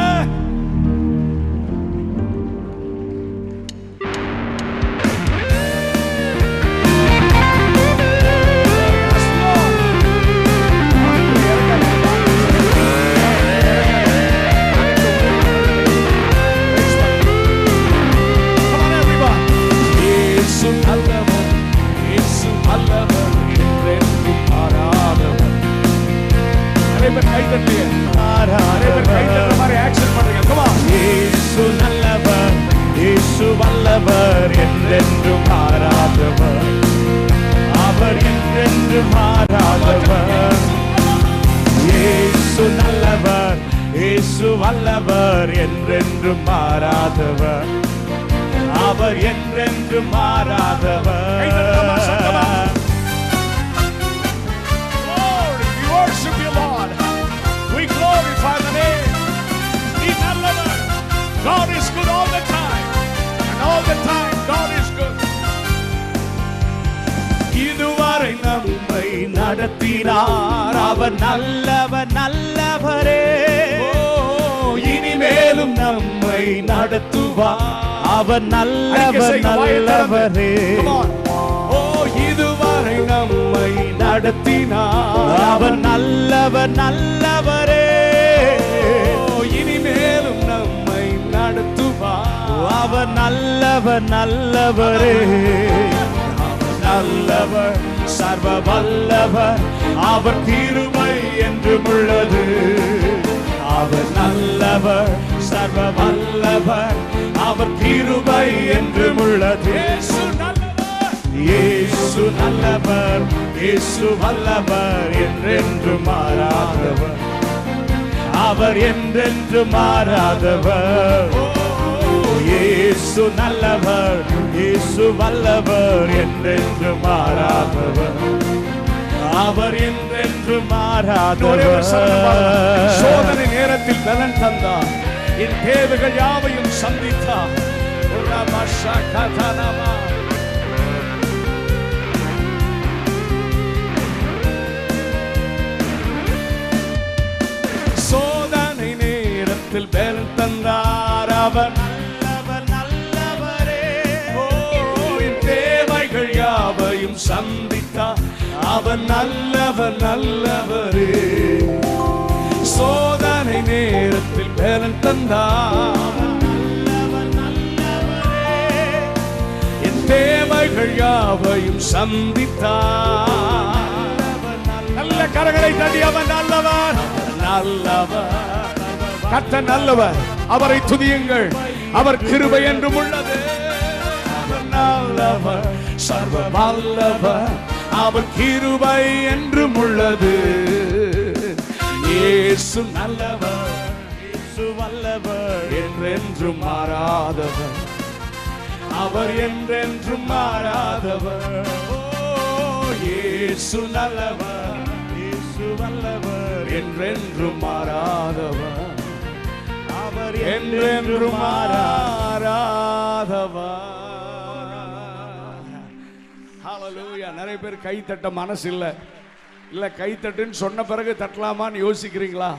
மாறாதவர். மாதிரி ஆக்சன் பண்ணுங்க. Come on. இயேசு நல்லவர், இயேசு வல்லவர், என்றென்றும் மாறாதவர். அவர் என்றென்றும் மாறாதவர். இயேசு நல்லவர், இயேசு வல்லவர், என்றென்றும் மாறாதவர். அவர் என்றென்றும் மாறாதவர். Lord, we worship you, Lord. We glorify the name. He நல்லவர். God is good all the time. And all the time, God is good. இதுவரை நம்மை நடத்தினார், அவர் நல்லவர் நல்லவரே. இனிமேலும் நம்மை நடத்துவார், அவர் நல்லவர் நல்லவரே. ஓ, இதுவரை நம்மை நடத்தினார், அவர் நல்லவர் நல்லவரே. இனிமேலும் நம்மை நடத்துவார், அவர் நல்லவர் நல்லவரே. நல்லவர், சர்வ வல்லவர், அவர் கிருபை என்றும் உள்ளது. அவர் நல்லவர், சர்வ வல்லவர், அவர் கிருபை என்றும் உள்ளது. இயேசு நல்லவர், இயேசு வல்லவர், என்றென்றும் மாறாதவர். அவர் என்றென்றும் மாறாதவர். இயேசு நல்லவர், இயேசு வல்லவர், என்றென்றும் மாறாதவர். அவர் என்றென்றும் மாறாதவர். சோதனை நேரத்தில் பலன் தந்தார், என் தேவைகள் யாவையும் சந்தித்தார். சோதனை நேரத்தில் பலன் தந்தார், அவர் நல்லவர் நல்லவரே. ஓ, என் தேவைகள் யாவையும் சந்தித்தார், அவர் நல்லவர் நல்லவரே. சோதனை நேரத்தில் பலன் தந்தார், நல்லவர் நல்லவரே. என் தேவைகள் யாவையும் சந்தித்தார். நல்ல கரங்களை தட்டி அவர் நல்லவர் நல்லவர், கர்த்தர் நல்லவர். அவரை துதியுங்கள், அவர் கிருபை என்றும் உள்ளது. அவர் நல்லவர், சர்வ வல்லவர், அவர் கிருபை என்றும் உள்ளது. இயேசு நல்லவர், இயேசு வல்லவர், என்றென்றும் மாறாதவர். அவர் என்றென்றும் மாறாதவர். ஓ, இயேசு நல்லவர், இயேசு வல்லவர், என்றென்றும் மாறாதவர். அவர் என்றென்றும் மாறாதவர். ஹalleluya. நிறைய பேர் கை தட்ட மனசு இல்ல கை தட்டுன்னு சொன்ன பிறகு தட்டலாமான்னு யோசிக்கிறீங்களா?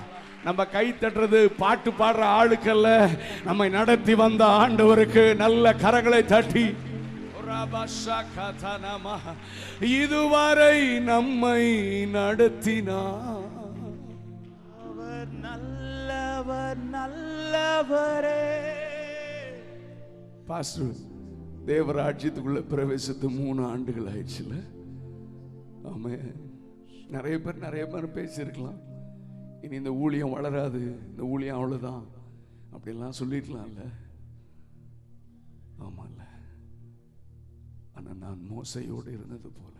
நம்ம கை தட்டுறது பாட்டு பாடுற ஆளுக்கல்ல, நம்மை நடத்தி வந்த ஆண்டவருக்கு நல்ல கரங்களை தட்டி இதுவரை நம்மை நடத்தினார். அவர் நல்லவர் நல்லவரே. பாஸ்டர், தேவராஜ்யத்துக்குள்ள பிரவேசித்து 3 ஆண்டுகள் ஆயிடுச்சுல. ஆமே, நிறைய பேர் பேசியிருக்கலாம், இனி இந்த ஊழியம் வளராது, இந்த ஊழியம் அவ்வளவுதான் அப்படிலாம் சொல்லிருக்கலாம்ல. ஆமால, ஆனா நான் மோசையோடு இருந்தது போல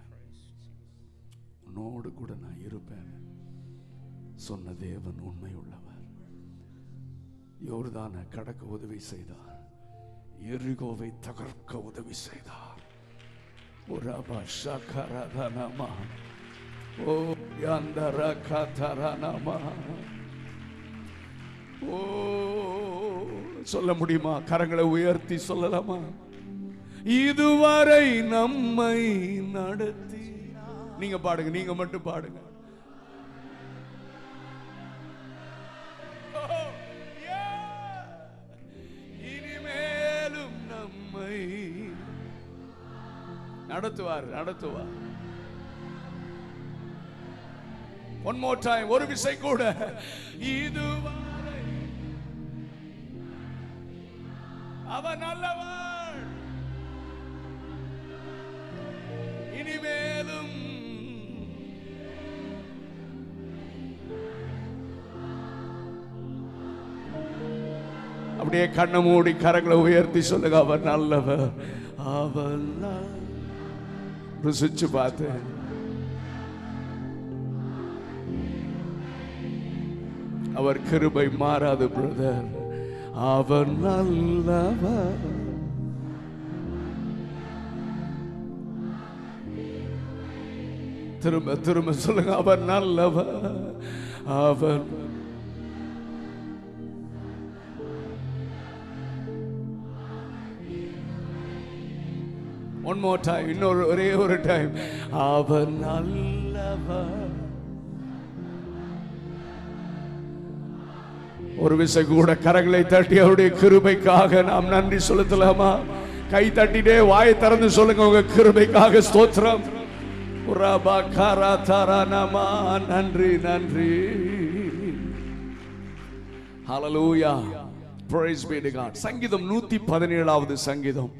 உன்னோடு கூட நான் இருப்பேன் சொன்ன தேவன் உண்மை உள்ளவர். யோர்தானை கடக்க உதவி செய்தார், எரிகோவை தகர்க்க உதவி செய்தார். சொல்ல முடியுமா? கரங்களை உயர்த்தி சொல்லலாமா? இதுவரை நம்மை நடத்தி. நீங்க பாடுங்க, நீங்க மட்டும் பாடுங்க. இனிமேலும் நம்மை நடத்துவார். One more time, ஒரு விசை கூட. இதுவரை அவர் நல்லவர், இனிமேலும் அப்படியே கண்ணை மூடி கரங்களை உயர்த்தி சொல்லுங்க, அவர் நல்லவர், அவர் ருசிச்சு பார்த்து அவர் கிருபை மாறாது பிரதர், அவர் நல்லவர். திரும்ப திரும்ப சொல்லுங்க, அவர் நல்லவர், அவர். One more time, இன்னொரு ஒரே ஒரு டைம், அவர் நல்லவர். ஒரு விசை கூட கரங்களை தட்டி அவருடைய கிருபைக்காக நாம் நன்றி செலுத்தலாமா? கை தட்டிட்டே வாயை திறந்து சொல்லுங்க, உங்க கிருபைக்காக ஸ்தோத்திரம். நன்றி நன்றி. ஹல்லேலூயா, praise be to God. சங்கீதம் 117வது சங்கீதம்.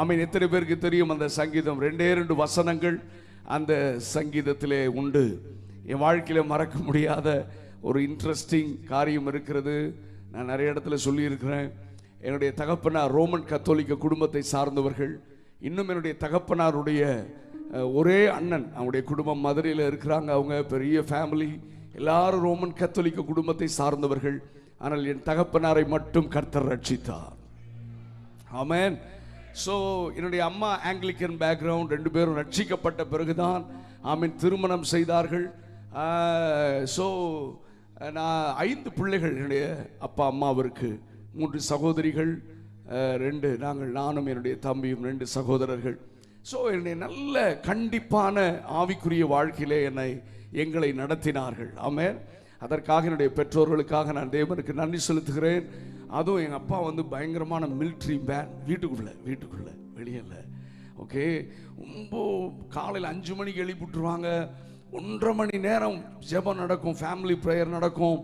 ஆமென். எத்தனை பேருக்கு தெரியும் அந்த சங்கீதம்? 2 வசனங்கள் அந்த சங்கீதத்திலே உண்டு. என் வாழ்க்கையில மறக்க முடியாத ஒரு இன்ட்ரெஸ்டிங் காரியம் இருக்கிறது. நான் நிறைய இடத்துல சொல்லியிருக்கிறேன். என்னுடைய தகப்பனார் ரோமன் கத்தோலிக்க குடும்பத்தை சார்ந்தவர்கள். இன்னும் என்னுடைய தகப்பனாருடைய ஒரே அண்ணன், அவங்களுடைய குடும்பம் மதுரையில் இருக்கிறாங்க. அவங்க பெரிய ஃபேமிலி, எல்லாரும் ரோமன் கத்தோலிக்க குடும்பத்தை சார்ந்தவர்கள். ஆனால் என் தகப்பனாரை மட்டும் கர்த்தர் ரட்சித்தார். ஆமென். ஸோ என்னுடைய அம்மா ஆங்கிலிக்கன் பேக்ரவுண்ட், 2 பேரும் ரட்சிக்கப்பட்ட பிறகுதான் ஆமென் திருமணம் செய்தார்கள். ஸோ நான் 5 பிள்ளைகள் என்னுடைய அப்பா அம்மாவிற்கு, 3 சகோதரிகள், 2 நானும் என்னுடைய தம்பியும் 2 சகோதரர்கள். ஸோ என்னுடைய நல்ல கண்டிப்பான ஆவிக்குரிய வாழ்க்கையிலே எங்களை நடத்தினார்கள். ஆமென். அதற்காக என்னுடைய பெற்றோர்களுக்காக நான் தேவனுக்கு நன்றி செலுத்துகிறேன். அதுவும் எங்கள் அப்பா வந்து பயங்கரமான மிலிட்ரி மேன். வீட்டுக்குள்ளே வெளியே இல்லை. ஓகே, ரொம்ப காலையில் 5 மணிக்கு எழுப்பிட்டுருவாங்க. 1.5 மணி நேரம் ஜெபம் நடக்கும், ஃபேமிலி ப்ரேயர் நடக்கும்.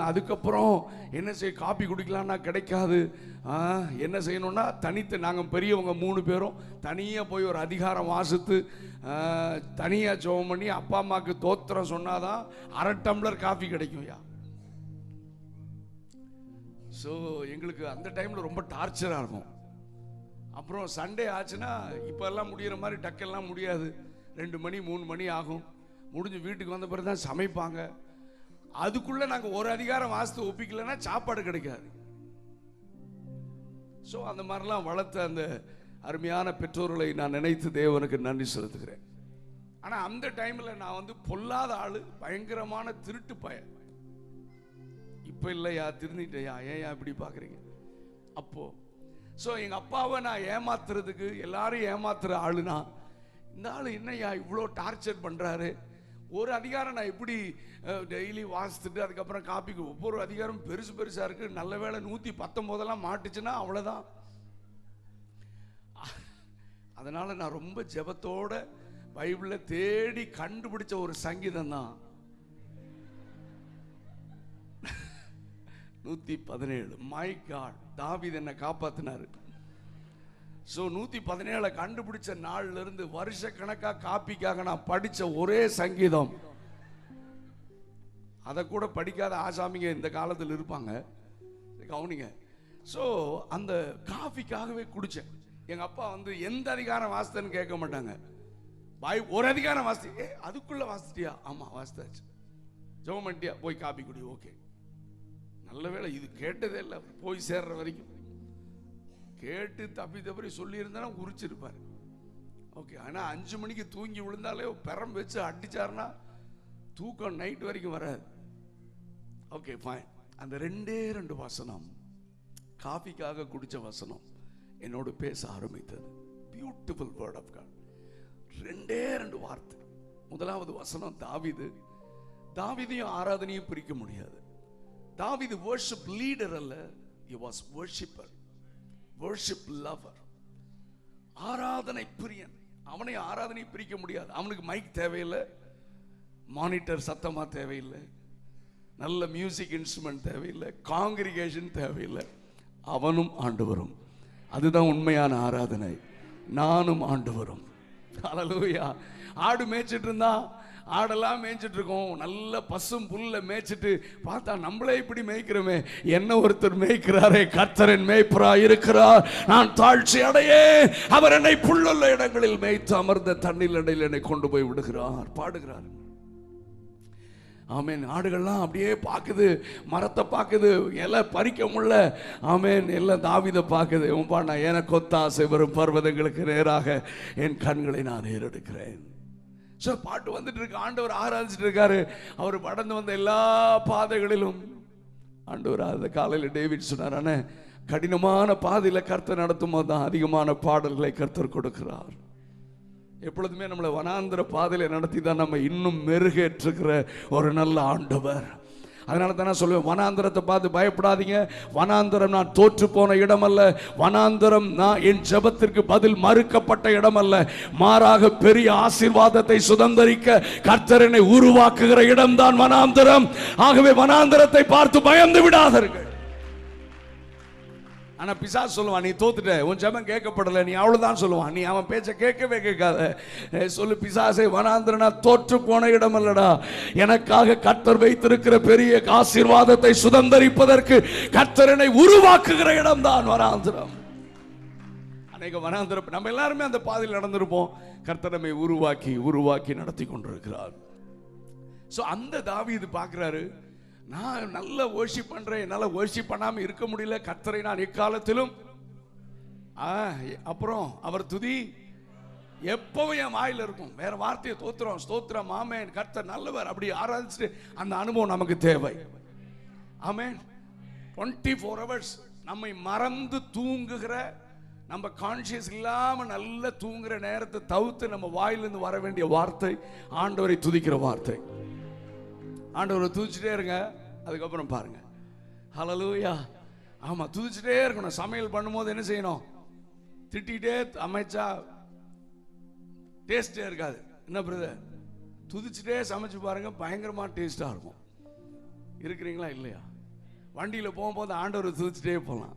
அதுக்கப்புறம் என்ன செய்ய, காப்பி குடிக்கலான்னா கிடைக்காது. என்ன செய்யணும்னா தனித்து, நாங்கள் பெரியவங்க 3 பேரும் தனியாக போய் ஒரு அதிகாரம் வாசித்து தனியாக ஜெபம் பண்ணி அப்பா அம்மாவுக்கு தோத்திரம் சொன்னாதான் 1/2 டம்ளர் காஃபி கிடைக்கும். ஸோ எங்களுக்கு அந்த டைமில் ரொம்ப டார்ச்சராக இருக்கும். அப்புறம் சண்டே ஆச்சுன்னா இப்போல்லாம் முடிகிற மாதிரி டக்கெல்லாம் முடியாது. 2 மணி 3 மணி ஆகும். முடிஞ்சு வீட்டுக்கு வந்த பிறகு தான் சமைப்பாங்க. அதுக்குள்ளே நாங்கள் ஒரு அதிகாரம் வாசித்து ஒப்பிக்கலைன்னா சாப்பாடு கிடைக்காது. ஸோ அந்த மாதிரிலாம் வளர்த்த அந்த அருமையான பெற்றோர்களை நான் நினைத்து தேவனுக்கு நன்றி செலுத்துகிறேன். ஆனால் அந்த டைமில் நான் வந்து பொல்லாத ஆள், பயங்கரமான திருட்டு பையன். இப்போ இல்லையா, திருந்திட்டையா, ஏன் இப்படி பார்க்குறீங்க? அப்போ ஸோ எங்கள் அப்பாவை நான் ஏமாத்துறதுக்கு, எல்லாரும் ஏமாத்துற ஆளுனா, இந்த ஆள் என்னையா இவ்வளோ டார்ச்சர் பண்ணுறாரு. ஒரு அதிகாரம் நான் எப்படி டெய்லி வாசித்துட்டு அதுக்கப்புறம் காப்பிக்கு, ஒவ்வொரு அதிகாரம் பெருசாக இருக்குது. நல்ல வேளை 119 மாட்டுச்சுன்னா அவ்வளோதான். அதனால் நான் ரொம்ப ஜெபத்தோட பைபிளில் தேடி கண்டுபிடிச்ச ஒரு சங்கீதம் தான் 117. மை காட், தாவீது என்னை காப்பாத்தினாரு. ஸோ 117 கண்டுபிடிச்ச நாள்ல இருந்து வருஷ கணக்காக காப்பிக்காக நான் படிச்ச ஒரே சங்கீதம். அதை கூட படிக்காத ஆசாமிங்க இந்த காலத்தில் இருப்பாங்க, கவனிங்க. ஸோ அந்த காஃபிக்காகவே குடிச்சேன். எங்க அப்பா வந்து எந்த அதிகாரம் வாசித்தேன்னு கேட்க மாட்டாங்க. ஒரு அதிகாரம் வாசித்து, அதுக்குள்ள வாசிட்டியா? ஆமா வாசித்தாச்சு. ஜெபம் பண்ணிட்டியா? போய் காப்பி குடி. ஓகே, நல்ல வேளை இது கேட்டதே இல்லை. போய் சேர்ற வரைக்கும் கேட்டு தப்பி சொல்லியிருந்தா உரிச்சிருப்பார். ஓகே, ஆனால் 5 மணிக்கு தூங்கி விழுந்தாலே பெரம் வச்சு அடிச்சாருன்னா தூக்கம் நைட் வரைக்கும் வராது. Okay fine. அந்த 2 வசனம், காஃபிக்காக குடிச்ச வசனம் என்னோடு பேச ஆரம்பித்தது. Beautiful word of God. 2 வார்த்தை. முதலாவது வசனம் தாவீது. தாவீதையும் ஆராதனையும் பிரிக்க முடியாது. தாவீது worship leader அல்ல, he was worshipper, worship lover, ஆராதனை பிரியன். அவனை ஆராதனை பிரிக்க முடியாது. அவனுக்கு மைக் தேவையில்லை, மானிட்டர் சத்தமா தேவையில்லை, நல்ல மியூசிக் இன்ஸ்ட்ருமெண்ட் தேவையில்லை, காங்கிரிகேஷன் தேவையில்லை. அவனும் ஆண்டவரும். அதுதான் உண்மையான ஆராதனை. நானும் ஆண்டவரும். ஹல்லேலூயா. ஆடு மேய்ச்சிட்டு இருந்தா ஆடெல்லாம் மேய்ச்சிட்டு இருக்கோம், நல்ல பசும் புல்ல மேய்ச்சிட்டு பார்த்தா நம்மளே இப்படி மேய்க்கிறோமே, என்ன ஒருத்தர் மேய்க்கிறாரே, கர்த்தரின் மேய்ப்பரா இருக்கிறார், நான் தாழ்ச்சி அடையே, அவர் என்னை புல்லுள்ள இடங்களில் மேய்த்து அமர்ந்த தண்ணீர் இடையில் என்னை கொண்டு போய் விடுகிறார் பாடுகிறார். ஆமேன். ஆடுகள்லாம் அப்படியே பார்க்குது, மரத்தை பார்க்குது, எல்லாம் பறிக்க முடியல. ஆமேன். எல்லாம் தாவீதை பார்க்குது. நான் எனக்கு ஒத்தாசை வரும் பர்வதங்களுக்கு நேராக என் கண்களை நான் ஏறெடுக்கிறேன். ஸோ பாட்டு வந்துட்டு இருக்கு, ஆண்டவர் ஆராதிச்சுட்டு இருக்காரு. அவர் கடந்து வந்த எல்லா பாதைகளிலும் ஆண்டவர் அந்த காலையில் டேவிட் சொன்னார், ஆனால் கடினமான பாதையில் கர்த்தர் நடத்தும் போது தான் அதிகமான பாடல்களை கர்த்தர் கொடுக்கிறார். எப்பொழுதுமே நம்மளை வனாந்திர பாதையில நடத்தி தான் நம்ம இன்னும் மெருகேற்றுகிற ஒரு நல்ல ஆண்டவர். அதனால தான் நான் சொல்லுவேன், வனாந்திரத்தை பார்த்து பயப்படாதீங்க. வனாந்திரம் நான் தோற்று போன இடம் அல்ல, வனாந்திரம் நான் என் ஜெபத்திற்கு பதில் மறுக்கப்பட்ட இடம் அல்ல, மாறாக பெரிய ஆசீர்வாதத்தை சுதந்தரிக்க கர்த்தர் என்னை உருவாக்குகிற இடம்தான் வனாந்திரம். ஆகவே வனாந்திரத்தை பார்த்து பயந்து விடாதீர்கள். ஆனா பிசாசு சொல்லுவான், நீ தோத்துட்ட, உன் ஜெபம் கேட்கப்படல, நீ அவ்வளவுதான் சொல்லுவான். நீ அவன் பேச்ச கேட்கவே கேட்காத. சொல்லு, பிசாசே, வனாந்திரனா தோற்று போன இடம் அல்லடா, எனக்காக கர்த்தர் வைத்திருக்கிற பெரிய ஆசீர்வாதத்தை சுதந்தரிப்பதற்கு கர்த்தர் என்னை உருவாக்குகிற இடம் தான் வனாந்திரம். அநேக வனாந்திரம் நம்ம எல்லாருமே அந்த பாதையில் நடந்திருப்போம். கர்த்தர் நம்மை உருவாக்கி உருவாக்கி நடத்தி கொண்டிருக்கிறார். சோ அந்த தாவீது பார்க்கிறாரு, நான் நல்ல வர்ஷிப் பண்றேன், என்னால வர்ஷிப் பண்ணாம இருக்க முடியல, கர்த்தரை நான் எக்காலத்திலும். அப்புறம் அவர் துதி எப்பவும் என் வாயில இருக்கும், வேற வார்த்தையை தோத்துறோம், ஸ்தோத்திரம், ஆமென், கர்த்தர் நல்லவர், அப்படி ஆராதிச்சுட்டு அந்த அனுபவம் நமக்கு தேவை. ஆமென். 24 hours நம்மை மறந்து தூங்குகிற, நம்ம கான்சியஸ் இல்லாம நல்ல தூங்குற நேரத்தை தவிர்த்து நம்ம வாயிலிருந்து வர வேண்டிய வார்த்தை ஆண்டவரை துதிக்கிற வார்த்தை. ஆண்டவரை துதிச்சுட்டே இருங்க. அதுக்கப்புறம் பாருங்க, ஹல்லேலூயா. ஆமா, துதிச்சுட்டே இருக்கணும். சமையல் பண்ணும்போது என்ன செய்யணும்? திட்டிகிட்டே அமைச்சா டேஸ்டே இருக்காது. என்ன பிரதர்? துதிச்சுட்டே சமைச்சு பாருங்க, பயங்கரமா டேஸ்டா இருக்கும். இருக்கிறீங்களா இல்லையா? வண்டியில போகும்போது ஆண்டவரை துதிச்சுட்டே போகலாம்.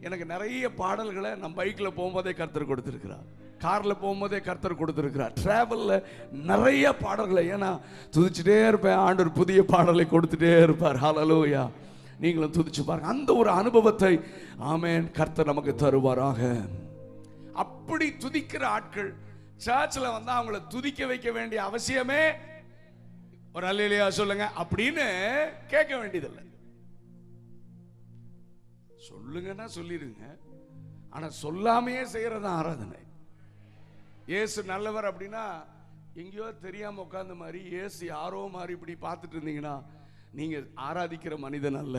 எனக்கு நிறைய பாடல்களை நம்ம பைக்ல போகும்போதே கர்த்தர் கொடுத்திருக்கிறார், கார்ல போகும்போதே கர்த்தர் கொடுத்திருக்கிறார், டிராவல்ல நிறைய பாடல்களை. ஏன்னா துதிச்சுட்டே இருப்பேன், ஆண்டவர் புதிய பாடலை கொடுத்துட்டே இருப்பார். ஹல்லேலூயா. நீங்களும் துதிச்சு பாருங்க, அந்த ஒரு அனுபவத்தை ஆமென் கர்த்தர் நமக்கு தருவாராக. அப்படி துதிக்கிற ஆட்கள் சர்ச்சில் வந்தா அவங்கள துதிக்க வைக்க வேண்டிய அவசியமே, ஒரு அல்லேலூயா சொல்லுங்க அப்படின்னு கேட்க வேண்டியதில்லை. சொல்லுங்கன்னா சொல்லிடுங்க, ஆனா சொல்லாமையே செய்யறது ஆராதனை. இயேசு நல்லவர் அப்படின்னா எங்கேயோ தெரியாம உட்கார்ந்த மாதிரி, இயேசு யாரோ மாதிரி இப்படி பார்த்துட்டு இருந்தீங்கன்னா நீங்க ஆராதிக்கிற மனிதன் அல்ல.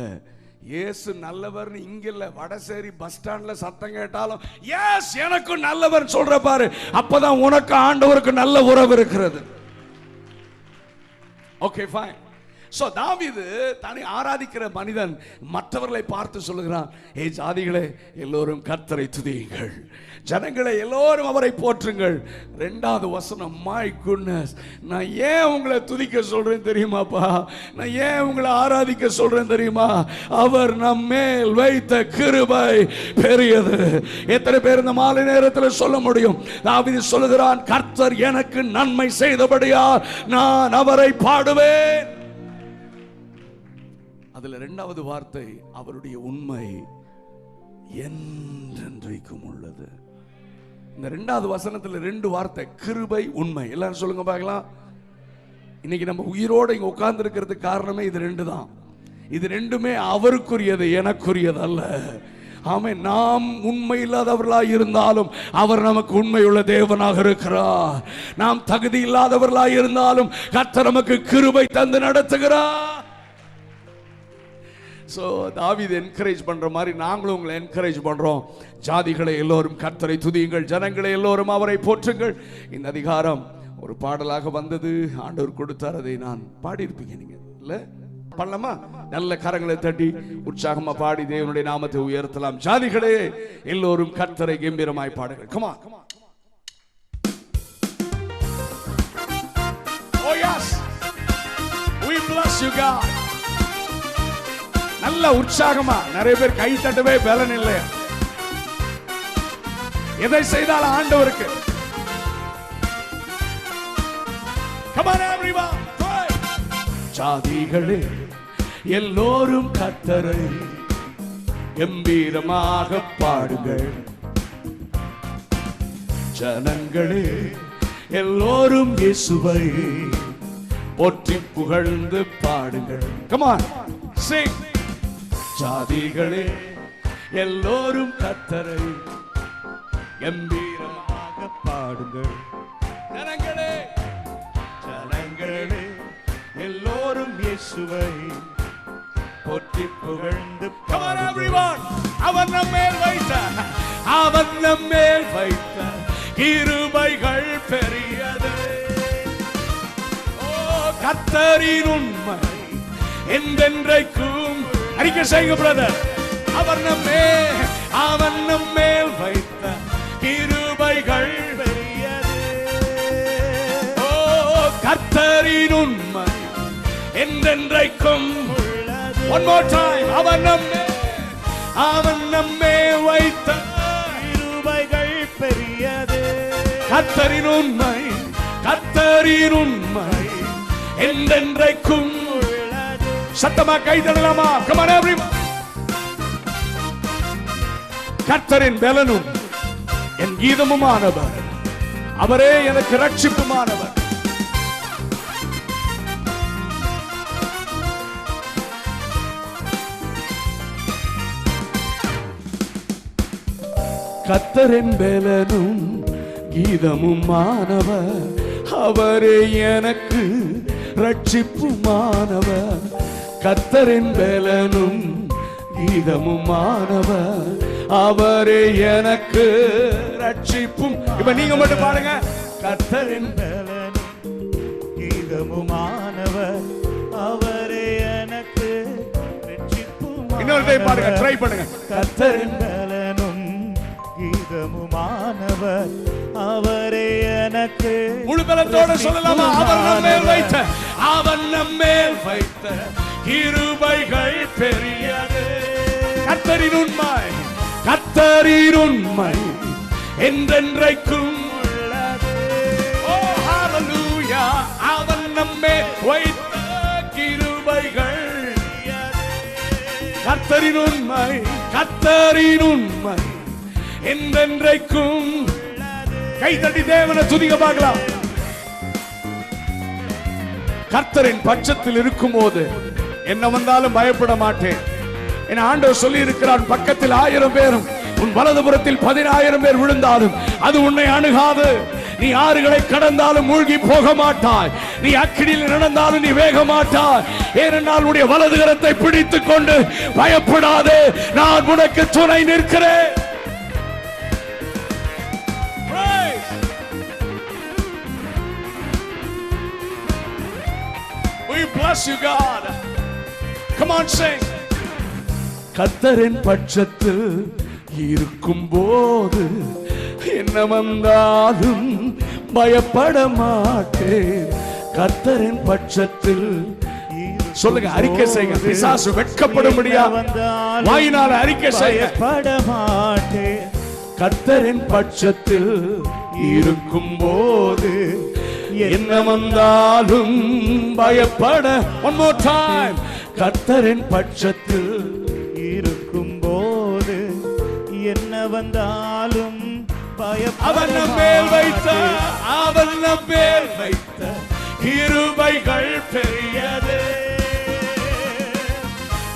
இயேசு நல்லவர்னு இங்க இல்ல, வடசேரி பஸ் ஸ்டாண்ட்ல சத்தம் கேட்டாலும் எஸ் எனக்கும் நல்லவர் சொல்ற பாரு, அப்பதான் உனக்கு ஆண்டவருக்கு நல்ல உறவு இருக்கிறது. Okay fine. சோ தாவீது தன்னை ஆராதிக்கிற மனிதன் மற்றவர்களை பார்த்து சொல்லுகிறான், ஏ ஜாதிகளே எல்லோரும் கர்த்தரை துதியுங்கள், ஜனங்களை எல்லோரும் அவரை போற்றுங்கள். 2வது வசனம், மை குட்னஸ், நான் ஏன் உங்களை துதிக்க சொல்றேன் தெரியுமாப்பா, நான் ஏன் உங்களை ஆராதிக்க சொல்றேன் தெரியுமா? அவர் நம்மேல் வைத்த கிருபை பெரியது. எத்தனை பேர் இந்த மாலை நேரத்தில் சொல்ல முடியும்? தாவீது சொல்லுகிறான், கர்த்தர் எனக்கு நன்மை செய்தபடியால் நான் அவரை பாடுவேன். அதுல 2வது வார்த்தை, அவருடைய உண்மை என்றென்றைக்கும் உள்ளது. இந்த 2வது வசனத்துல 2 வார்த்தை, கிருபை, உண்மை. எல்லாரும் சொல்லுங்க பார்க்கலாம். இன்னைக்கு நம்ம உயிரோட இங்க உட்கார்ந்து இருக்கிறதுக்கு காரணமே இது 2 தான். இது 2மே அவருக்குரியது, எனக்குரியது அல்ல. ஆமென். நாம் உண்மை இல்லாதவர்களாய் இருந்தாலும் அவர் நமக்கு உண்மையுள்ள தேவனாக இருக்கிறார். நாம் தகுதி இல்லாதவர்களாய் இருந்தாலும் கர்த்தர் நமக்கு கிருபை தந்து நடத்துகிறார். சோ தாவீது என்கரேஜ் பண்ற மாதிரி நாங்களும் உங்களை என்கரேஜ் பண்றோம். ஜாதிகளை எல்லோரும் கர்த்தரை துதியுங்கள், ஜனங்களை எல்லோரும் அவரை போற்றுங்கள். இந்த அதிகாரம் ஒரு பாடலாக வந்தது, ஆண்டவர் கொடுத்தார், அதை நான் பாடியிருப்பீங்க நீங்க இல்ல? பண்ணலாமா? நல்ல கரங்களை தட்டி உற்சாகமா பாடி தேவனுடைய நாமத்தை உயர்த்தலாம். ஜாதிகளே எல்லோரும் கர்த்தரை கம்பீரமாய் பாடுங்கள். come on. Oh yes, we bless you God. நல்ல உற்சாகமா, நிறைய பேர் கை தட்டவே பலன் இல்லை. எதை செய்தாலும் ஆண்டவருக்கு Come on everyone, pray. ஜாதிகளே எல்லோரும் கர்த்தரை கம்பீரமாக பாடுங்கள். ஜனங்களே எல்லோரும் இயேசுவை போற்றி புகழ்ந்து பாடுங்கள். Come on, sing. ஜாதிகளே எல்லோரும் கர்த்தரை கம்பீரமாக பாடுங்கள். ஜனங்களே ஜனங்களே எல்லோரும் இயேசுவை போற்றி புகழ்ந்து. Come on everyone, அவன் நம்மேல் வைத்த அவன் நம்மேல் வைத்த கிருபைகள் பெரியது. ஓ கர்த்தரின் உண்மை என்றென்றைக்கும் அறிக்கை செய்யுங்க பிரதர். அவன் நம்மேல் வைத்த கிருபைகள் பெரியது. ஓ கர்த்தரின் உண்மை என்றென்றைக்கும். One more time. அவன் நம்மே வைத்த கிருபைகள் பெரியது. கர்த்தரின் உண்மை என்றென்றைக்கும். சத்தமா கைதடலாமா? Come on everyone. கர்த்தரின் பலனும் என் கீதமுமானவர், அவரே எனக்கு ரட்சிப்புமானவர். கர்த்தரின் பலனும் கீதமுமானவர், அவரே எனக்கு ரட்சிப்புமானவர். கர்த்தரின் பலனும் கீதமுமானவர், அவரே எனக்கு ரட்சிப்பும். இப்ப நீங்க மட்டும் பாருங்க. கர்த்தரின் பலனும் கீதமுமானவர், அவரே எனக்கு ரட்சிப்பும். இன்னொரு பாருங்க, ட்ரை பண்ணுங்க. கர்த்தரின் பலனும் கீதமுமானவர், அவரே எனக்கு. முழு பலத்தோட சொல்லலாமா? அவன் நம்மேல் வைத்த கிருபைகள் பெரியது. கர்த்தரின் உண்மை என்றென்றைக்கும் உள்ளது. ஓ ஹalleluya. அவன் நம்மேல் வைத்த கிருபைகள். கர்த்தரின் உண்மை என்றென்றைக்கும். கை தட்டி தேவனை துதிக்க பார்க்கலாம். கர்த்தரின் பட்சத்தில் இருக்கும் போது என்ன வந்தாலும் பயப்பட மாட்டேன். என் ஆண்டவர் சொல்லி இருக்கிறான், பக்கத்தில் 1000 பேரும் உன் வலதுபுறத்தில் 10,000 பேர் விழுந்தாலும் அது உன்னை அணுகாது. நீ ஆறுகளை கடந்தாலும் மூழ்கி போக மாட்டாய். நீ அக்கினியில் நடந்தாலும் நீ வேக மாட்டாய். ஏனென்றால் உன்னுடைய வலதுகரத்தை பிடித்துக் கொண்டு பயப்படாதே, நான் உனக்கு துணை நிற்கிறேன். We bless you God. Come on, sing. கர்த்தரின் பட்சத்தில் இருக்கும் போது என்ன வந்தாலும் பயப்பட மாட்டேன். கர்த்தரின் பட்சத்தில். சொல்லுங்க, அறிக்கை செய்யுங்க. பிசாசு வெட்கப்படும்படியா வாயினால அறிக்கை செய்யுங்க. பயப்பட மாட்டேன். கர்த்தரின் பட்சத்தில் இருக்கும் போது என்ன வந்தாலும் பயப்பட. One more time. கர்த்தரின் பட்சத்தில் இருக்கும் போது என்ன வந்தாலும் பயப்பட. அவன் நம்மேல் வைத்த கிருபைகள் பெரியது.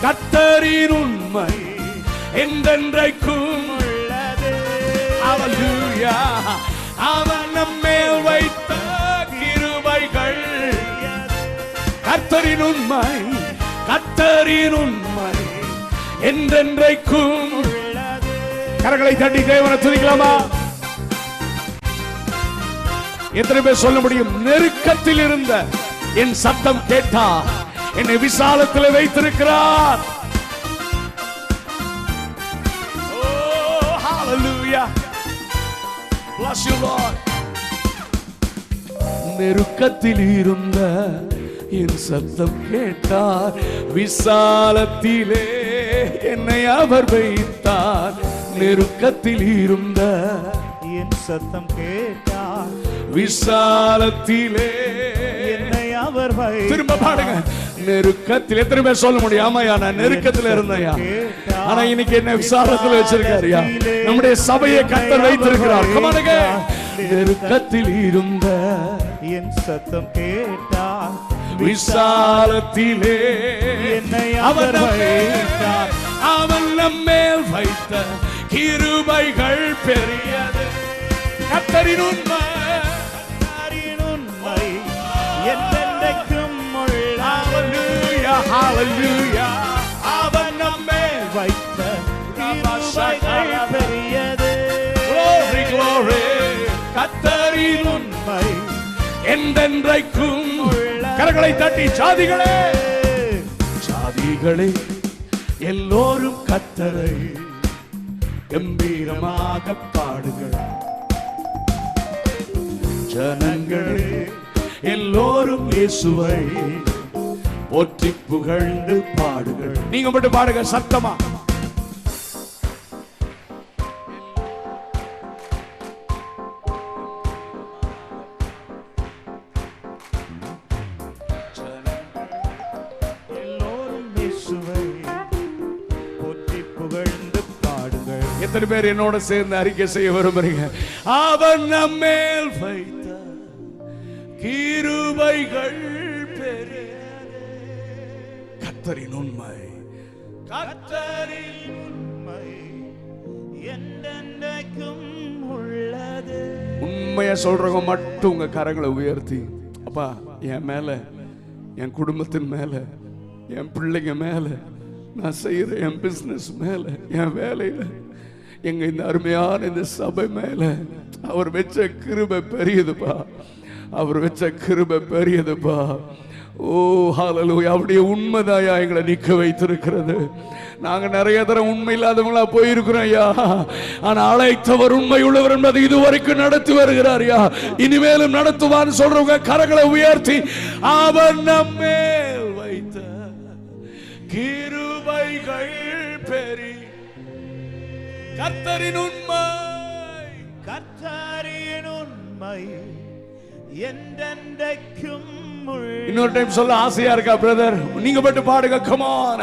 கர்த்தரின் உண்மை என்றென்றைக்கும் உள்ளது. ஹalleluya. அவன் நம்மேல் வைத்த கிருபைகள். கர்த்தரின் உண்மை என்றென்றைக்கும். கரங்களை தட்டி தேவனை துதிக்கலாமா? எத்தனை பேர் சொல்ல முடியும்? நெருக்கத்தில் இருந்த என் சத்தம் கேட்டா என்னை விசாலத்தில் வைத்திருக்கிறார். Oh, hallelujah. Bless you Lord. நெருக்கத்தில் இருந்த என் சத்தம் கேட்டார், விசாலத்திலே என்னை அவர் வைத்தார். நெருக்கத்தில் இருந்த என் சத்தம் கேட்டார், விசாலத்திலே திரும்ப பாடுங்க. நெருக்கத்தில் எத்தனை பேர் சொல்ல முடியும்? ஆமாயா, நான் நெருக்கத்தில் இருந்தேயா, ஆனா இன்னைக்கு என்ன விசாலத்தில் வச்சிருக்காருயா. நம்முடைய சபையை கர்த்தர் வைத்திருக்கிறார். கமானுங்க. நெருக்கத்தில் இருந்த என் சத்தம் கேட்டார், விசாலத்திலே என்னை அவர் அவர் வைத்தார். அவன் நம்மேல் வைத்த கிருபைகள் பெரியது. கர்த்தரின் உண்மை, கர்த்தரின் உண்மை என்றென்றைக்கும் உள்ளது. ஹalleluya ஹalleluya. அவன் நம்மேல் வைத்த கிருபைகள் பெரியது. glory glory. கர்த்தரின் உண்மை என்றென்றைக்கும். கரங்களை தட்டி ஜாதிகளே, ஜாதிகளே எல்லோரும் கர்த்தரை கம்பீரமாக பாடுங்கள். ஜனங்களே எல்லோரும் இயேசுவை போற்றி புகழ்ந்து பாடுங்கள். நீங்க மட்டும் பாடுங்க சத்தமா. எல்லோரும் இயேசுவை போற்றி புகழ்ந்து பாடுங்கள். எத்தனை பேர் என்னோட சேர்ந்து அறிக்கை செய்ய விரும்புறீங்க? அவன் நம்மேல் வைத்த கிருபைகள் பெரியது. கர்த்தரின் உண்மை, கர்த்தரின் உண்மை என்றென்றைக்கும் உள்ளது. உண்மையை சொல்றவங்க மட்டும் உங்க கரங்களை உயர்த்தி, அப்பா என் மேல, என் குடும்பத்தின் மேல, என் பிள்ளைங்க மேல, நான் செய்யற என் பிசினஸ் மேல, என் வேலையில, எங்க இந்த அருமையான இந்த சபை மேல அவர் வச்ச கிருபை பெரியதுப்பா. அவர் வச்ச கிருபை பெரியதுப்பா. ஓ ஹalleluya. அவருடைய உண்மைதாயா எங்களை நிக்க வைத்திருக்கிறது. நாங்க நிறைய தரம் உண்மை இல்லாதவங்களா போயிருக்கிறோம் ஐயா, ஆனா அழைத்தவர் உண்மை உள்ளவர் என்பதை இதுவரைக்கும் நடத்தி வருகிறார் ஐயா, இனிமேலும் நடத்துவான்னு சொல்றவங்க கரங்களை உயர்த்தி, அவன் நம்மேல் வைத்த கிருபைகள் பெரிய. கர்த்தரின் உண்மை, கர்த்தரின் உண்மை என்றென்றைக்கும் உள்ளது. இன்னொரு டைம் சொல்ல ஆசையா இருக்கா பிரதர்? நீங்க மட்டும் பாடுங்க. come on.